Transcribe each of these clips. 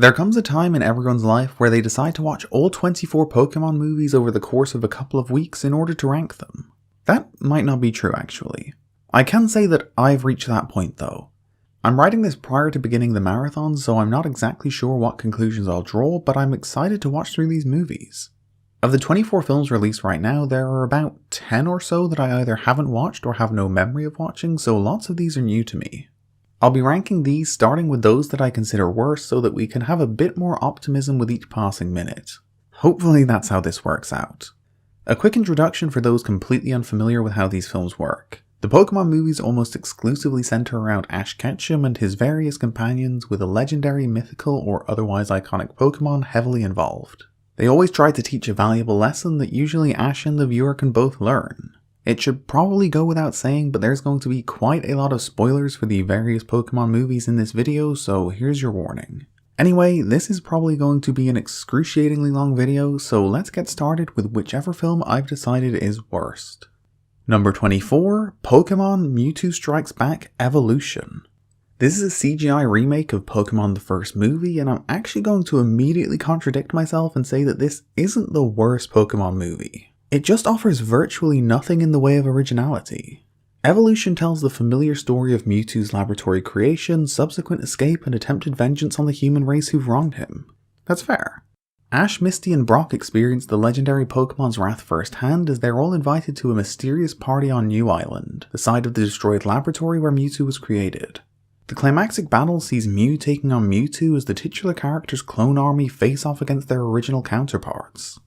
There comes a time in everyone's life where they decide to watch all 24 Pokémon movies over the course of a couple of weeks in order to rank them. That might not be true actually. I can say that I've reached that point though. I'm writing this prior to beginning the marathon, so I'm not exactly sure what conclusions I'll draw, but I'm excited to watch through these movies. Of the 24 films released right now, there are about 10 or so that I either haven't watched or have no memory of watching, so lots of these are new to me. I'll be ranking these starting with those that I consider worse so that we can have a bit more optimism with each passing minute. Hopefully that's how this works out. A quick introduction for those completely unfamiliar with how these films work. The Pokémon movies almost exclusively center around Ash Ketchum and his various companions, with a legendary, mythical, or otherwise iconic Pokémon heavily involved. They always try to teach a valuable lesson that usually Ash and the viewer can both learn. It should probably go without saying, but there's going to be quite a lot of spoilers for the various Pokémon movies in this video, so here's your warning. Anyway, this is probably going to be an excruciatingly long video, so let's get started with whichever film I've decided is worst. Number 24, Pokémon Mewtwo Strikes Back Evolution. This is a CGI remake of Pokémon the first movie, and I'm actually going to immediately contradict myself and say that this isn't the worst Pokémon movie. It just offers virtually nothing in the way of originality. Evolution tells the familiar story of Mewtwo's laboratory creation, subsequent escape, and attempted vengeance on the human race who've wronged him. That's fair. Ash, Misty, and Brock experience the legendary Pokemon's wrath firsthand as they're all invited to a mysterious party on New Island, the site of the destroyed laboratory where Mewtwo was created. The climactic battle sees Mew taking on Mewtwo as the titular character's clone army face off against their original counterparts.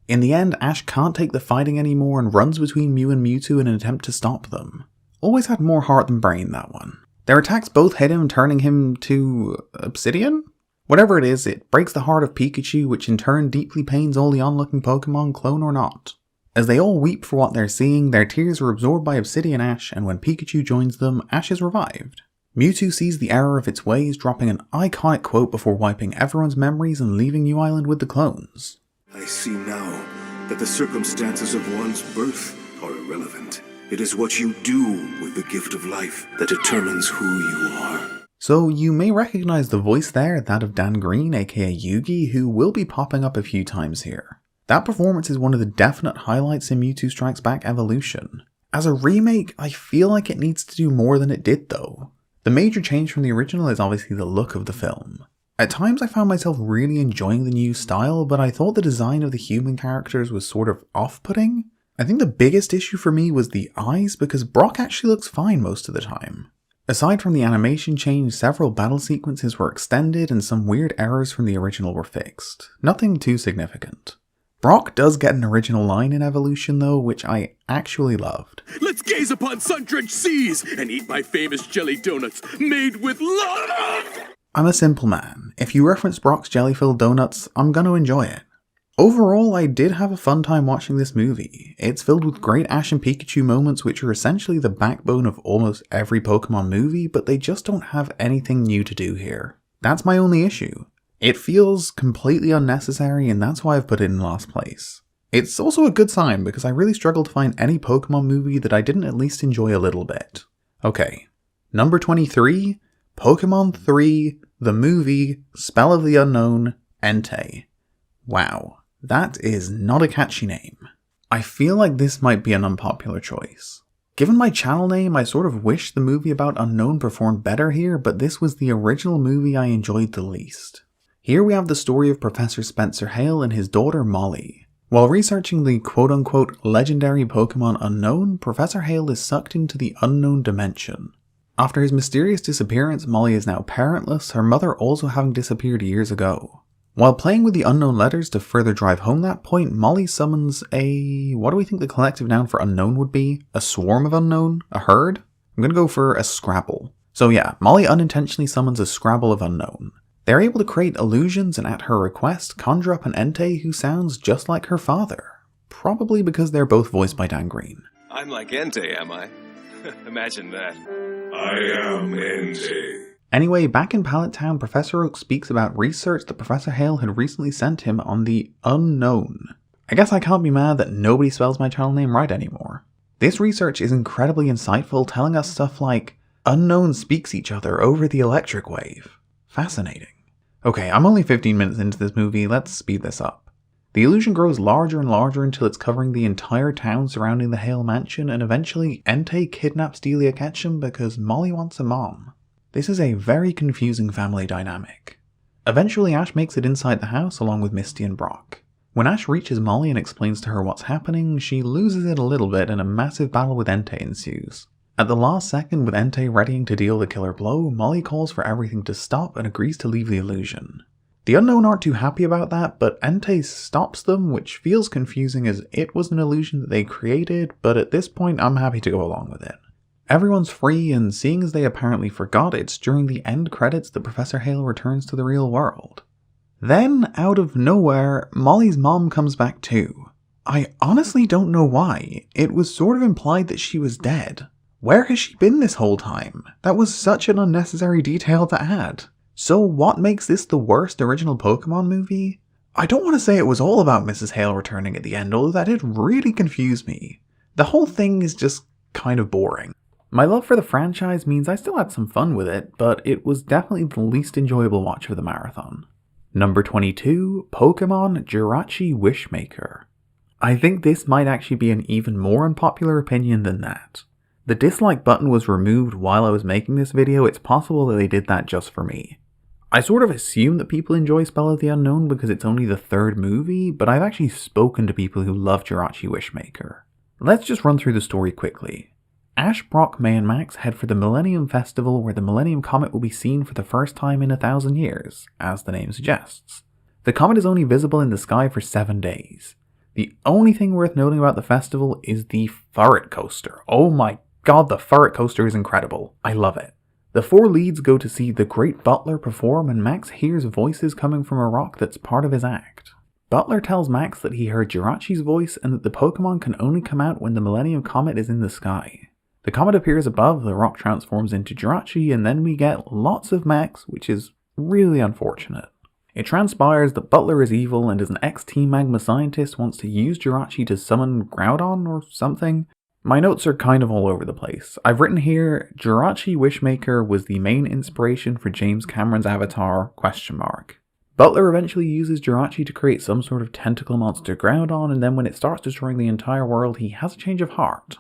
In the end, Ash can't take the fighting anymore and runs between Mew and Mewtwo in an attempt to stop them. Always had more heart than brain, that one. Their attacks both hit him, turning him to obsidian? Whatever it is, it breaks the heart of Pikachu, which in turn deeply pains all the onlooking Pokemon, clone or not. As they all weep for what they're seeing, their tears are absorbed by Obsidian Ash, and when Pikachu joins them, Ash is revived. Mewtwo sees the error of its ways, dropping an iconic quote before wiping everyone's memories and leaving New Island with the clones. I see now that the circumstances of one's birth are irrelevant. It is what you do with the gift of life that determines who you are. So you may recognize the voice there, that of Dan Green, aka Yugi, who will be popping up a few times here. That performance is one of the definite highlights in Mewtwo Strikes Back Evolution. As a remake, I feel like it needs to do more than it did though. The major change from the original is obviously the look of the film. At times I found myself really enjoying the new style, but I thought the design of the human characters was sort of off-putting. I think the biggest issue for me was the eyes, because Brock actually looks fine most of the time. Aside from the animation change, several battle sequences were extended and some weird errors from the original were fixed. Nothing too significant. Brock does get an original line in Evolution though, which I actually loved. Let's gaze upon sun-drenched seas and eat my famous jelly donuts made with love! I'm a simple man. If you reference Brock's jelly-filled donuts, I'm gonna enjoy it. Overall, I did have a fun time watching this movie. It's filled with great Ash and Pikachu moments which are essentially the backbone of almost every Pokemon movie, but they just don't have anything new to do here. That's my only issue. It feels completely unnecessary, and that's why I've put it in last place. It's also a good sign because I really struggled to find any Pokemon movie that I didn't at least enjoy a little bit. Okay, number 23, Pokémon 3, the movie, Spell of the Unknown, Entei. Wow, that is not a catchy name. I feel like this might be an unpopular choice. Given my channel name, I sort of wish the movie about Unknown performed better here, but this was the original movie I enjoyed the least. Here we have the story of Professor Spencer Hale and his daughter Molly. While researching the quote-unquote legendary Pokemon Unknown, Professor Hale is sucked into the unknown dimension. After his mysterious disappearance, Molly is now parentless, her mother also having disappeared years ago. While playing with the unknown letters to further drive home that point, Molly summons what do we think the collective noun for unknown would be? A swarm of unknown? A herd? I'm gonna go for a scrabble. So yeah, Molly unintentionally summons a scrabble of unknown. They're able to create illusions and at her request, conjure up an Entei who sounds just like her father. Probably because they're both voiced by Dan Green. I'm like Entei, am I? Imagine that. I am Entei. Anyway, back in Pallet Town, Professor Oak speaks about research that Professor Hale had recently sent him on the unknown. I guess I can't be mad that nobody spells my channel name right anymore. This research is incredibly insightful, telling us stuff like, unknown speaks each other over the electric wave. Fascinating. Okay, I'm only 15 minutes into this movie, let's speed this up. The illusion grows larger and larger until it's covering the entire town surrounding the Hale mansion, and eventually Entei kidnaps Delia Ketchum because Molly wants a mom. This is a very confusing family dynamic. Eventually Ash makes it inside the house along with Misty and Brock. When Ash reaches Molly and explains to her what's happening, she loses it a little bit and a massive battle with Entei ensues. At the last second, with Entei readying to deal the killer blow, Molly calls for everything to stop and agrees to leave the illusion. The Unknown aren't too happy about that, but Entei stops them, which feels confusing as it was an illusion that they created, but at this point I'm happy to go along with it. Everyone's free, and seeing as they apparently forgot, it's during the end credits that Professor Hale returns to the real world. Then, out of nowhere, Molly's mom comes back too. I honestly don't know why. It was sort of implied that she was dead. Where has she been this whole time? That was such an unnecessary detail to add. So what makes this the worst original Pokemon movie? I don't want to say it was all about Mrs. Hale returning at the end, although that did really confuse me. The whole thing is just kind of boring. My love for the franchise means I still had some fun with it, but it was definitely the least enjoyable watch of the marathon. Number 22, Pokémon Jirachi Wishmaker. I think this might actually be an even more unpopular opinion than that. The dislike button was removed while I was making this video. It's possible that they did that just for me. I sort of assume that people enjoy Spell of the Unknown because it's only the third movie, but I've actually spoken to people who love Jirachi Wishmaker. Let's just run through the story quickly. Ash, Brock, May and Max head for the Millennium Festival where the Millennium Comet will be seen for the first time in 1,000 years, as the name suggests. The comet is only visible in the sky for 7 days. The only thing worth noting about the festival is the Furret Coaster. Oh my god, the Furret Coaster is incredible. I love it. The four leads go to see the Great Butler perform, and Max hears voices coming from a rock that's part of his act. Butler tells Max that he heard Jirachi's voice and that the Pokemon can only come out when the Millennium Comet is in the sky. The comet appears above, the rock transforms into Jirachi, and then we get lots of Max, which is really unfortunate. It transpires that Butler is evil, and as an ex-Team Magma scientist wants to use Jirachi to summon Groudon or something. My notes are kind of all over the place. I've written here, Jirachi Wishmaker was the main inspiration for James Cameron's Avatar, ? Butler eventually uses Jirachi to create some sort of tentacle monster Groudon, and then when it starts destroying the entire world, he has a change of heart.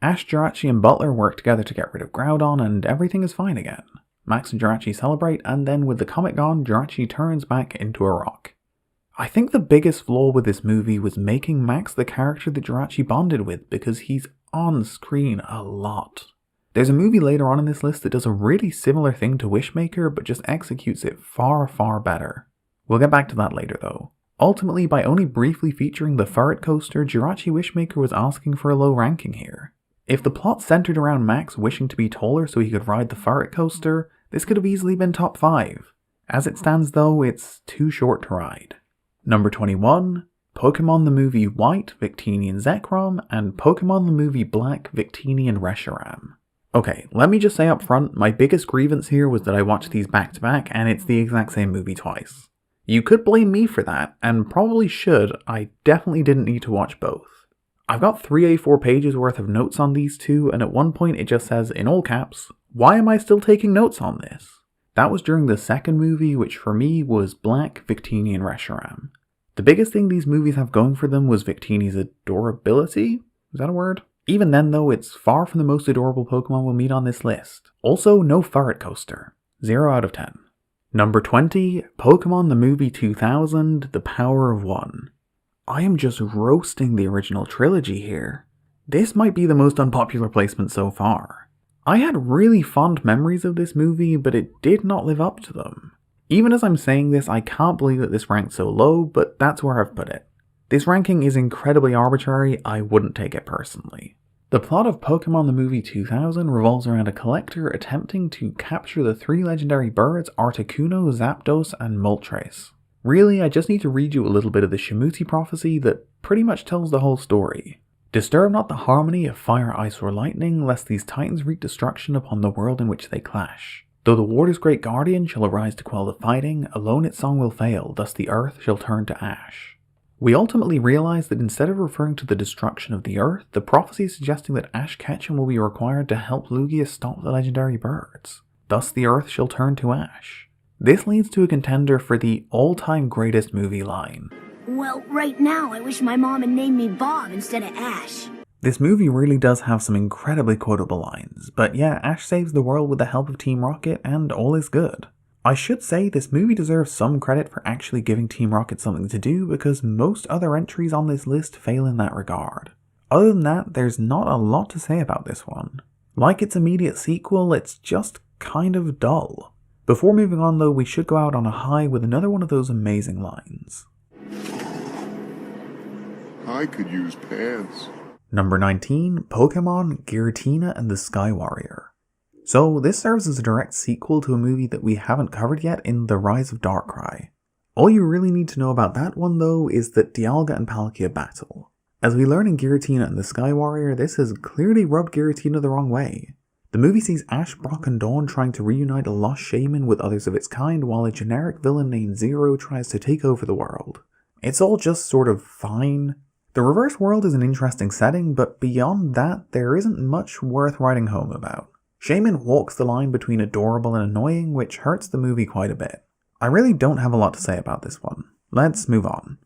Ash, Jirachi and Butler work together to get rid of Groudon, and everything is fine again. Max and Jirachi celebrate, and then with the comet gone, Jirachi turns back into a rock. I think the biggest flaw with this movie was making Max the character that Jirachi bonded with, because he's on screen a lot. There's a movie later on in this list that does a really similar thing to Wishmaker, but just executes it far, far better. We'll get back to that later though. Ultimately, by only briefly featuring the Furret Coaster, Jirachi Wishmaker was asking for a low ranking here. If the plot centered around Max wishing to be taller so he could ride the Furret Coaster, this could have easily been top 5. As it stands though, it's too short to ride. Number 21, Pokémon the Movie White, Victini and Zekrom, and Pokémon the Movie Black, Victini and Reshiram. Okay, let me just say up front, my biggest grievance here was that I watched these back to back and it's the exact same movie twice. You could blame me for that, and probably should. I definitely didn't need to watch both. I've got 3 A4 pages worth of notes on these two, and at one point it just says, in all caps, "Why am I still taking notes on this?" That was during the second movie, which for me was Black, Victini and Reshiram. The biggest thing these movies have going for them was Victini's adorability? Is that a word? Even then though, it's far from the most adorable Pokemon we'll meet on this list. Also, no Furret Coaster. 0 out of 10. Number 20, Pokémon the Movie 2000, The Power of One. I am just roasting the original trilogy here. This might be the most unpopular placement so far. I had really fond memories of this movie, but it did not live up to them. Even as I'm saying this, I can't believe that this ranked so low, but that's where I've put it. This ranking is incredibly arbitrary, I wouldn't take it personally. The plot of Pokémon the Movie 2000 revolves around a collector attempting to capture the 3 legendary birds Articuno, Zapdos, and Moltres. Really, I just need to read you a little bit of the Shimuti prophecy that pretty much tells the whole story. Disturb not the harmony of fire, ice, or lightning, lest these titans wreak destruction upon the world in which they clash. Though the water's great guardian shall arise to quell the fighting, alone its song will fail, thus the earth shall turn to ash. We ultimately realize that instead of referring to the destruction of the earth, the prophecy is suggesting that Ash Ketchum will be required to help Lugia stop the legendary birds. Thus the earth shall turn to ash. This leads to a contender for the all-time greatest movie line. Well, right now I wish my mom had named me Bob instead of Ash. This movie really does have some incredibly quotable lines, but yeah, Ash saves the world with the help of Team Rocket and all is good. I should say this movie deserves some credit for actually giving Team Rocket something to do because most other entries on this list fail in that regard. Other than that, there's not a lot to say about this one. Like its immediate sequel, it's just kind of dull. Before moving on though, we should go out on a high with another one of those amazing lines. I could use pants. Number 19, Pokémon, Giratina and the Sky Warrior. So this serves as a direct sequel to a movie that we haven't covered yet in The Rise of Darkrai. All you really need to know about that one though is that Dialga and Palkia battle. As we learn in Giratina and the Sky Warrior, this has clearly rubbed Giratina the wrong way. The movie sees Ash, Brock and Dawn trying to reunite a lost shaman with others of its kind while a generic villain named Zero tries to take over the world. It's all just sort of fine. The reverse world is an interesting setting, but beyond that, there isn't much worth writing home about. Shaman walks the line between adorable and annoying, which hurts the movie quite a bit. I really don't have a lot to say about this one. Let's move on.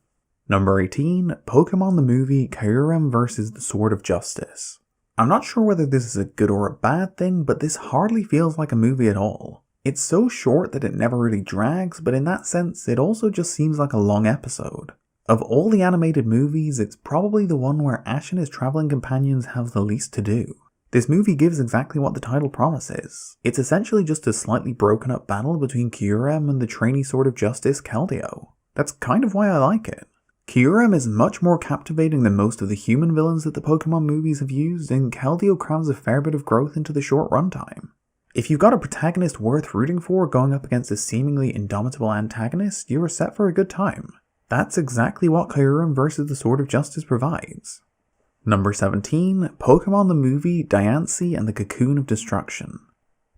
Number 18, Pokémon the movie, Kyurem vs. the Sword of Justice. I'm not sure whether this is a good or a bad thing, but this hardly feels like a movie at all. It's so short that it never really drags, but in that sense, it also just seems like a long episode. Of all the animated movies, it's probably the one where Ash and his traveling companions have the least to do. This movie gives exactly what the title promises. It's essentially just a slightly broken up battle between Kyurem and the trainee Sword of Justice, Keldeo. That's kind of why I like it. Kyurem is much more captivating than most of the human villains that the Pokemon movies have used, and Keldeo crams a fair bit of growth into the short runtime. If you've got a protagonist worth rooting for going up against a seemingly indomitable antagonist, you are set for a good time. That's exactly what Kyurem vs. the Sword of Justice provides. Number 17, Pokémon the movie, Diancie and the Cocoon of Destruction.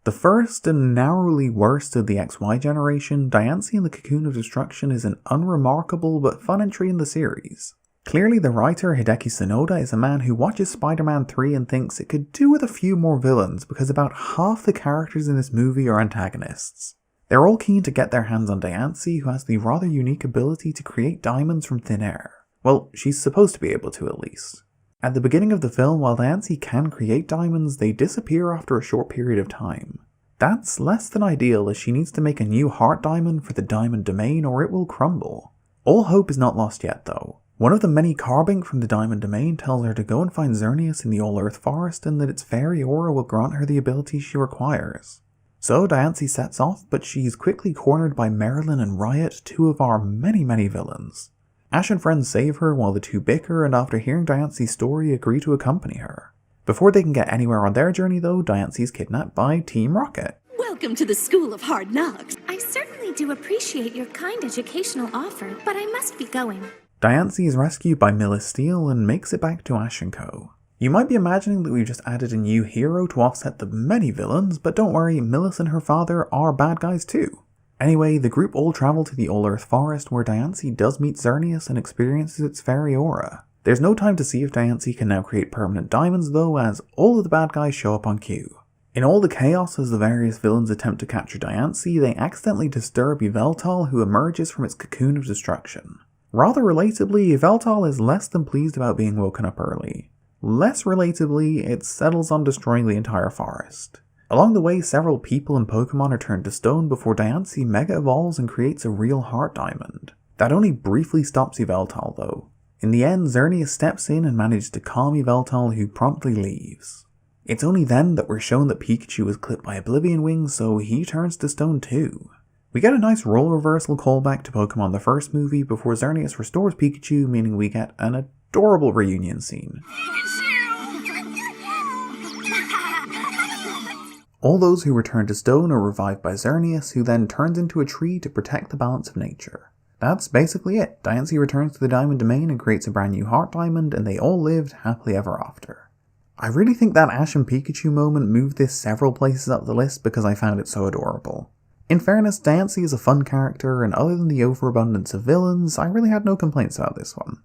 The first and narrowly worst of the XY generation, Diancie and the Cocoon of Destruction is an unremarkable but fun entry in the series. Clearly the writer Hideki Sonoda is a man who watches Spider-Man 3 and thinks it could do with a few more villains because about half the characters in this movie are antagonists. They're all keen to get their hands on Diancie, who has the rather unique ability to create diamonds from thin air. Well, she's supposed to be able to at least. At the beginning of the film, while Diancie can create diamonds, they disappear after a short period of time. That's less than ideal as she needs to make a new heart diamond for the diamond domain or it will crumble. All hope is not lost yet though. One of the many Carbink from the diamond domain tells her to go and find Xerneas in the All-Earth Forest and that its fairy aura will grant her the ability she requires. So Diancie sets off, but she's quickly cornered by Marilyn and Riot, two of our many villains. Ash and friends save her while the two bicker, and after hearing Diancie's story agree to accompany her. Before they can get anywhere on their journey though, Diancie's kidnapped by Team Rocket. Welcome to the School of Hard Knocks. I certainly do appreciate your kind educational offer, but I must be going. Diancie is rescued by Millis Steel and makes it back to Ash & Co. You might be imagining that we've just added a new hero to offset the many villains, but don't worry, Millis and her father are bad guys too. Anyway, the group all travel to the All-Earth Forest where Diancie does meet Xerneas and experiences its fairy aura. There's no time to see if Diancie can now create permanent diamonds though, as all of the bad guys show up on cue. In all the chaos as the various villains attempt to capture Diancie, they accidentally disturb Yveltal, who emerges from its cocoon of destruction. Rather relatably, Yveltal is less than pleased about being woken up early. Less relatably, it settles on destroying the entire forest. Along the way, several people and Pokemon are turned to stone before Diancie mega evolves and creates a real heart diamond. That only briefly stops Yveltal though. In the end, Xerneas steps in and manages to calm Yveltal, who promptly leaves. It's only then that we're shown that Pikachu was clipped by Oblivion Wings, so he turns to stone too. We get a nice role reversal callback to Pokemon the first movie before Xerneas restores Pikachu, meaning we get an adorable reunion scene. All those who return to stone are revived by Xerneas, who then turns into a tree to protect the balance of nature. That's basically it. Diancie returns to the Diamond Domain and creates a brand new Heart Diamond, and they all lived happily ever after. I really think that Ash and Pikachu moment moved this several places up the list because I found it so adorable. In fairness, Diancie is a fun character, and other than the overabundance of villains, I really had no complaints about this one.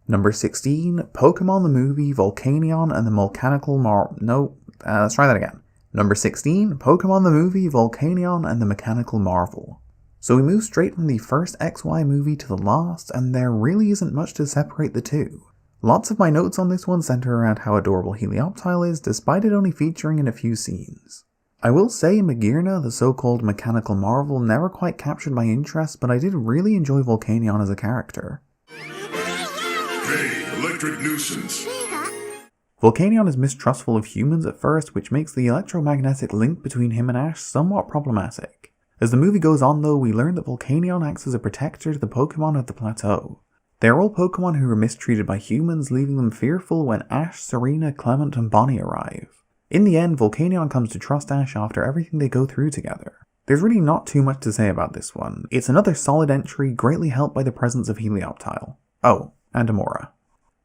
Number 16, Pokémon the movie, Volcanion and the Mechanical let's try that again. Number 16, Pokémon the movie, Volcanion and the Mechanical Marvel. So we move straight from the first XY movie to the last, and there really isn't much to separate the two. Lots of my notes on this one center around how adorable Helioptile is, despite it only featuring in a few scenes. I will say Magirna, the so-called mechanical marvel, never quite captured my interest, but I did really enjoy Volcanion as a character. Hey, electric nuisance. Volcanion is mistrustful of humans at first, which makes the electromagnetic link between him and Ash somewhat problematic. As the movie goes on though, we learn that Volcanion acts as a protector to the Pokémon of the plateau. They are all Pokémon who were mistreated by humans, leaving them fearful when Ash, Serena, Clement, and Bonnie arrive. In the end, Volcanion comes to trust Ash after everything they go through together. There's really not too much to say about this one. It's another solid entry, greatly helped by the presence of Helioptile. Oh, and Amora.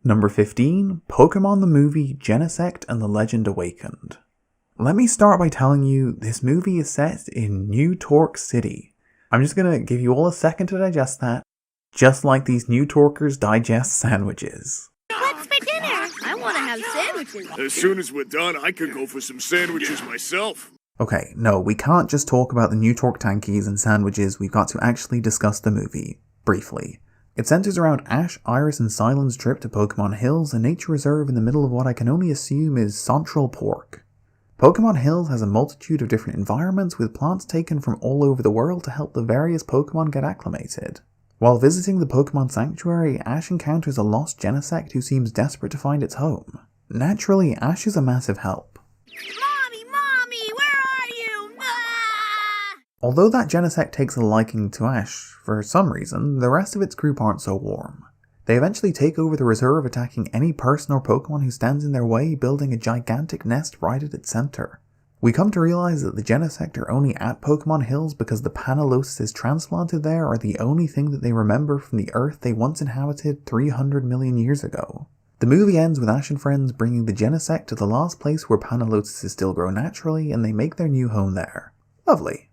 Number 15, Pokémon the Movie, Genesect and the Legend Awakened. Let me start by telling you, this movie is set in New Torque City. I'm just gonna give you all a second to digest that, just like these New Torkers digest sandwiches. What's for dinner? I want to have sandwiches. As soon as we're done, I could go for some sandwiches myself. Okay, no, we can't just talk about the New Torque tankies and sandwiches, we've got to actually discuss the movie, briefly. It centers around Ash, Iris, and Silen's trip to Pokémon Hills, a nature reserve in the middle of what I can only assume is Central Pork. Pokémon Hills has a multitude of different environments with plants taken from all over the world to help the various Pokémon get acclimated. While visiting the Pokémon Sanctuary, Ash encounters a lost Genesect who seems desperate to find its home. Naturally, Ash is a massive help. Mommy, where are you? Ah! Although that Genesect takes a liking to Ash, for some reason, the rest of its group aren't so warm. They eventually take over the reserve, attacking any person or Pokemon who stands in their way, building a gigantic nest right at its center. We come to realize that the Genesect are only at Pokemon Hills because the Panalosis transplanted there are the only thing that they remember from the Earth they once inhabited 300 million years ago. The movie ends with Ash and friends bringing the Genesect to the last place where Panalosis still grow naturally, and they make their new home there. Lovely.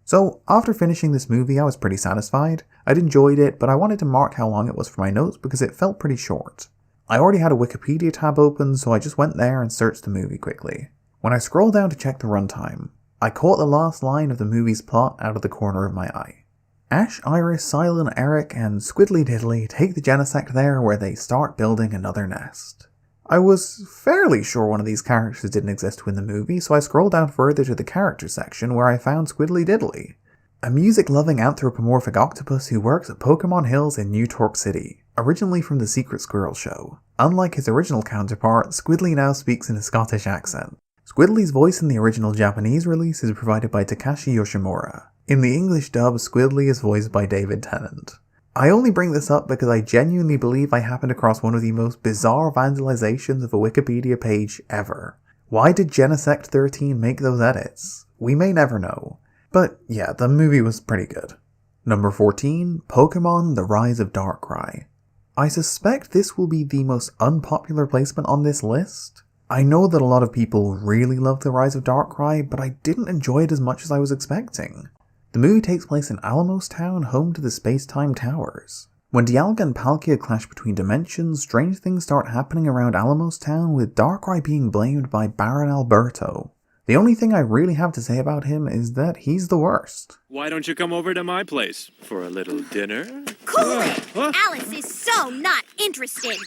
So, after finishing this movie, I was pretty satisfied. I'd enjoyed it, but I wanted to mark how long it was for my notes because it felt pretty short. I already had a Wikipedia tab open, so I just went there and searched the movie quickly. When I scrolled down to check the runtime, I caught the last line of the movie's plot out of the corner of my eye. Ash, Iris, Silent, Eric, and Squiddly Diddly take the Genesect there where they start building another nest. I was fairly sure one of these characters didn't exist in the movie, so I scrolled down further to the character section where I found Squiddly Diddly, a music-loving anthropomorphic octopus who works at Pokémon Hills in New Torque City, originally from the Secret Squirrel Show. Unlike his original counterpart, Squiddly now speaks in a Scottish accent. Squiddly's voice in the original Japanese release is provided by Takashi Yoshimura. In the English dub, Squiddly is voiced by David Tennant. I only bring this up because I genuinely believe I happened across one of the most bizarre vandalizations of a Wikipedia page ever. Why did Genesect 13 make those edits? We may never know. But yeah, the movie was pretty good. Number 14, Pokémon The Rise of Darkrai. I suspect this will be the most unpopular placement on this list. I know that a lot of people really love The Rise of Darkrai, but I didn't enjoy it as much as I was expecting. The movie takes place in Alamos Town, home to the Space-Time Towers. When Dialga and Palkia clash between dimensions, strange things start happening around Alamos Town, with Darkrai being blamed by Baron Alberto. The only thing I really have to say about him is that he's the worst. Why don't you come over to my place for a little dinner? Cool it! Alice is so not interested.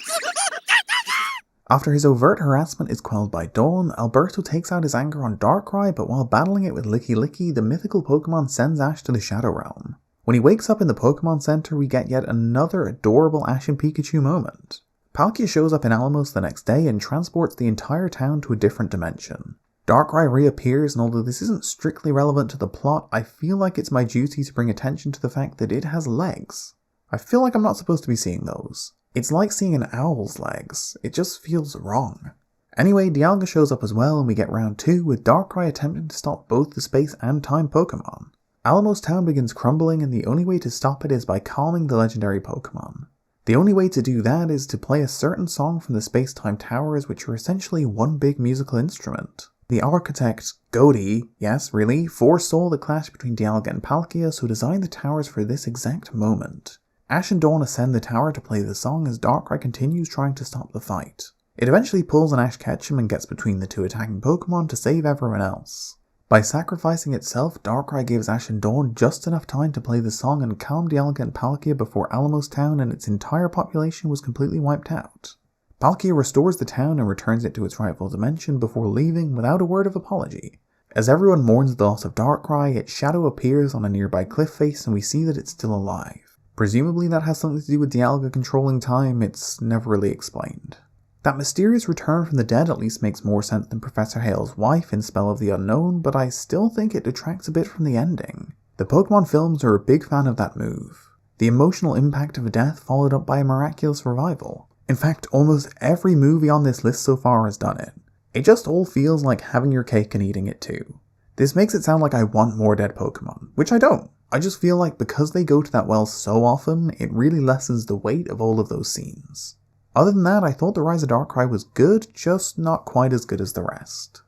After his overt harassment is quelled by Dawn, Alberto takes out his anger on Darkrai, but while battling it with Licky Licky, the mythical Pokemon sends Ash to the Shadow Realm. When he wakes up in the Pokemon Center, we get yet another adorable Ash and Pikachu moment. Palkia shows up in Alamos the next day and transports the entire town to a different dimension. Darkrai reappears, and although this isn't strictly relevant to the plot, I feel like it's my duty to bring attention to the fact that it has legs. I feel like I'm not supposed to be seeing those. It's like seeing an owl's legs. It just feels wrong. Anyway, Dialga shows up as well, and we get round 2 with Darkrai attempting to stop both the space and time Pokemon. Alamos Town begins crumbling, and the only way to stop it is by calming the legendary Pokemon. The only way to do that is to play a certain song from the Space-Time Towers, which are essentially one big musical instrument. The architect, Godi, yes really, foresaw the clash between Dialga and Palkia, so designed the towers for this exact moment. Ash and Dawn ascend the tower to play the song as Darkrai continues trying to stop the fight. It eventually pulls an Ash Ketchum and gets between the two attacking Pokemon to save everyone else. By sacrificing itself, Darkrai gives Ash and Dawn just enough time to play the song and calm Dialga and Palkia before Alamos Town and its entire population was completely wiped out. Palkia restores the town and returns it to its rightful dimension before leaving without a word of apology. As everyone mourns the loss of Darkrai, its shadow appears on a nearby cliff face and we see that it's still alive. Presumably that has something to do with Dialga controlling time, it's never really explained. That mysterious return from the dead at least makes more sense than Professor Hale's wife in Spell of the Unknown, but I still think it detracts a bit from the ending. The Pokemon films are a big fan of that move. The emotional impact of a death followed up by a miraculous revival. In fact, almost every movie on this list so far has done it. It just all feels like having your cake and eating it too. This makes it sound like I want more dead Pokemon, which I don't. I just feel like because they go to that well so often, it really lessens the weight of all of those scenes. Other than that, I thought The Rise of Darkrai was good, just not quite as good as the rest.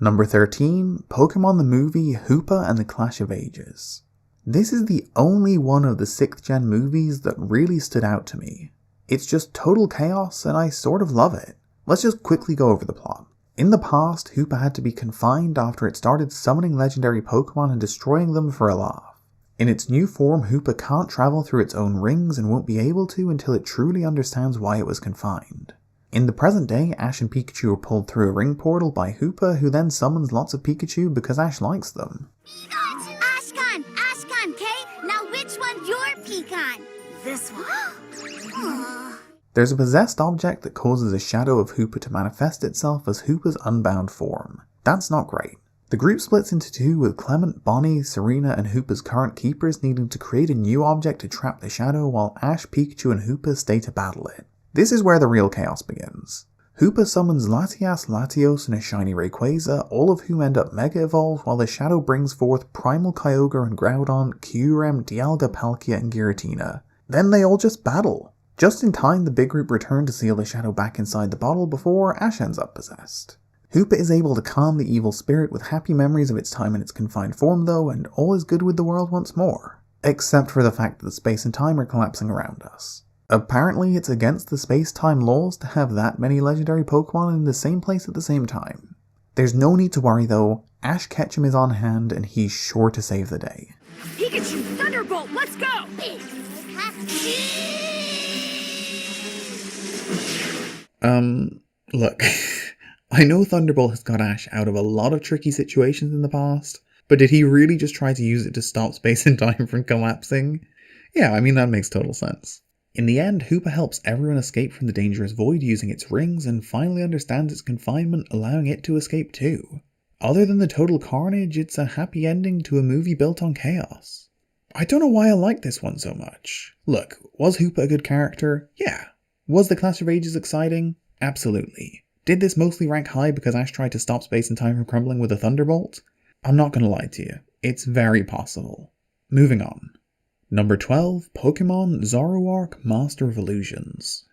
Number 13, Pokemon the Movie, Hoopa and the Clash of Ages. This is the only one of the 6th gen movies that really stood out to me. It's just total chaos and I sort of love it. Let's just quickly go over the plot. In the past, Hoopa had to be confined after it started summoning legendary Pokemon and destroying them for a laugh. In its new form, Hoopa can't travel through its own rings and won't be able to until it truly understands why it was confined. In the present day, Ash and Pikachu are pulled through a ring portal by Hoopa, who then summons lots of Pikachu because Ash likes them. Ashcan, Kay? Now which one's your pecan? This one. There's a possessed object that causes a shadow of Hoopa to manifest itself as Hoopa's unbound form. That's not great. The group splits into two, with Clement, Bonnie, Serena, and Hoopa's current keepers needing to create a new object to trap the shadow, while Ash, Pikachu, and Hoopa stay to battle it. This is where the real chaos begins. Hoopa summons Latias, Latios, and a shiny Rayquaza, all of whom end up Mega Evolved, while the shadow brings forth Primal Kyogre and Groudon, Kyurem, Dialga, Palkia, and Giratina. Then they all just battle. Just in time, the big group return to seal the shadow back inside the bottle before Ash ends up possessed. Hoopa is able to calm the evil spirit with happy memories of its time in its confined form though, and all is good with the world once more. Except for the fact that the space and time are collapsing around us. Apparently it's against the space-time laws to have that many legendary Pokemon in the same place at the same time. There's no need to worry though, Ash Ketchum is on hand and he's sure to save the day. Pikachu, Thunderbolt, let's go! Look, I know Thunderbolt has got Ash out of a lot of tricky situations in the past, but did he really just try to use it to stop space and time from collapsing? Yeah, I mean that makes total sense. In the end, Hoopa helps everyone escape from the dangerous void using its rings and finally understands its confinement, allowing it to escape too. Other than the total carnage, it's a happy ending to a movie built on chaos. I don't know why I like this one so much. Look, was Hoopa a good character? Yeah. Was the Clash of Ages exciting? Absolutely. Did this mostly rank high because Ash tried to stop space and time from crumbling with a Thunderbolt? I'm not gonna lie to you. It's very possible. Moving on. Number 12, Pokémon Zoroark Master of Illusions.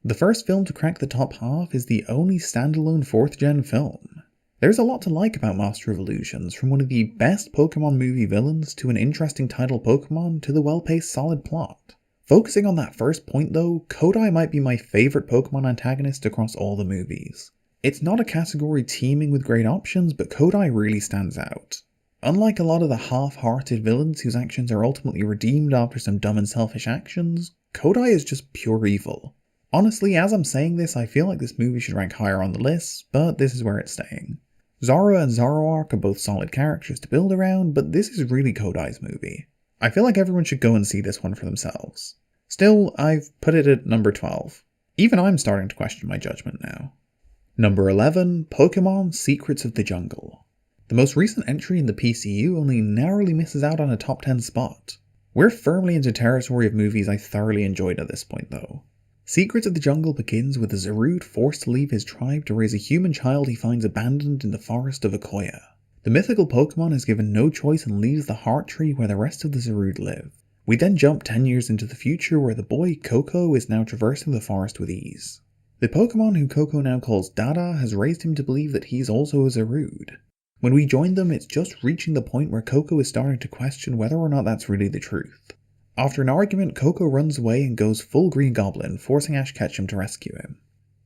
The first film to crack the top half is the only standalone 4th gen film. There's a lot to like about Master of Illusions, from one of the best Pokémon movie villains to an interesting title Pokémon to the well-paced solid plot. Focusing on that first point though, Kodai might be my favourite Pokémon antagonist across all the movies. It's not a category teeming with great options, but Kodai really stands out. Unlike a lot of the half-hearted villains whose actions are ultimately redeemed after some dumb and selfish actions, Kodai is just pure evil. Honestly, as I'm saying this, I feel like this movie should rank higher on the list, but this is where it's staying. Zora and Zoroark are both solid characters to build around, but this is really Kodai's movie. I feel like everyone should go and see this one for themselves. Still, I've put it at number 12. Even I'm starting to question my judgment now. Number 11, Pokémon Secrets of the Jungle. The most recent entry in the PCU only narrowly misses out on a top 10 spot. We're firmly into territory of movies I thoroughly enjoyed at this point though. Secrets of the Jungle begins with a Zarude forced to leave his tribe to raise a human child he finds abandoned in the forest of Akoya. The mythical Pokemon is given no choice and leaves the Heart Tree where the rest of the Zarude live. We then jump 10 years into the future where the boy Koko is now traversing the forest with ease. The Pokemon who Koko now calls Dada has raised him to believe that he's also a Zarude. When we join them, it's just reaching the point where Koko is starting to question whether or not that's really the truth. After an argument, Koko runs away and goes full Green Goblin, forcing Ash Ketchum to rescue him.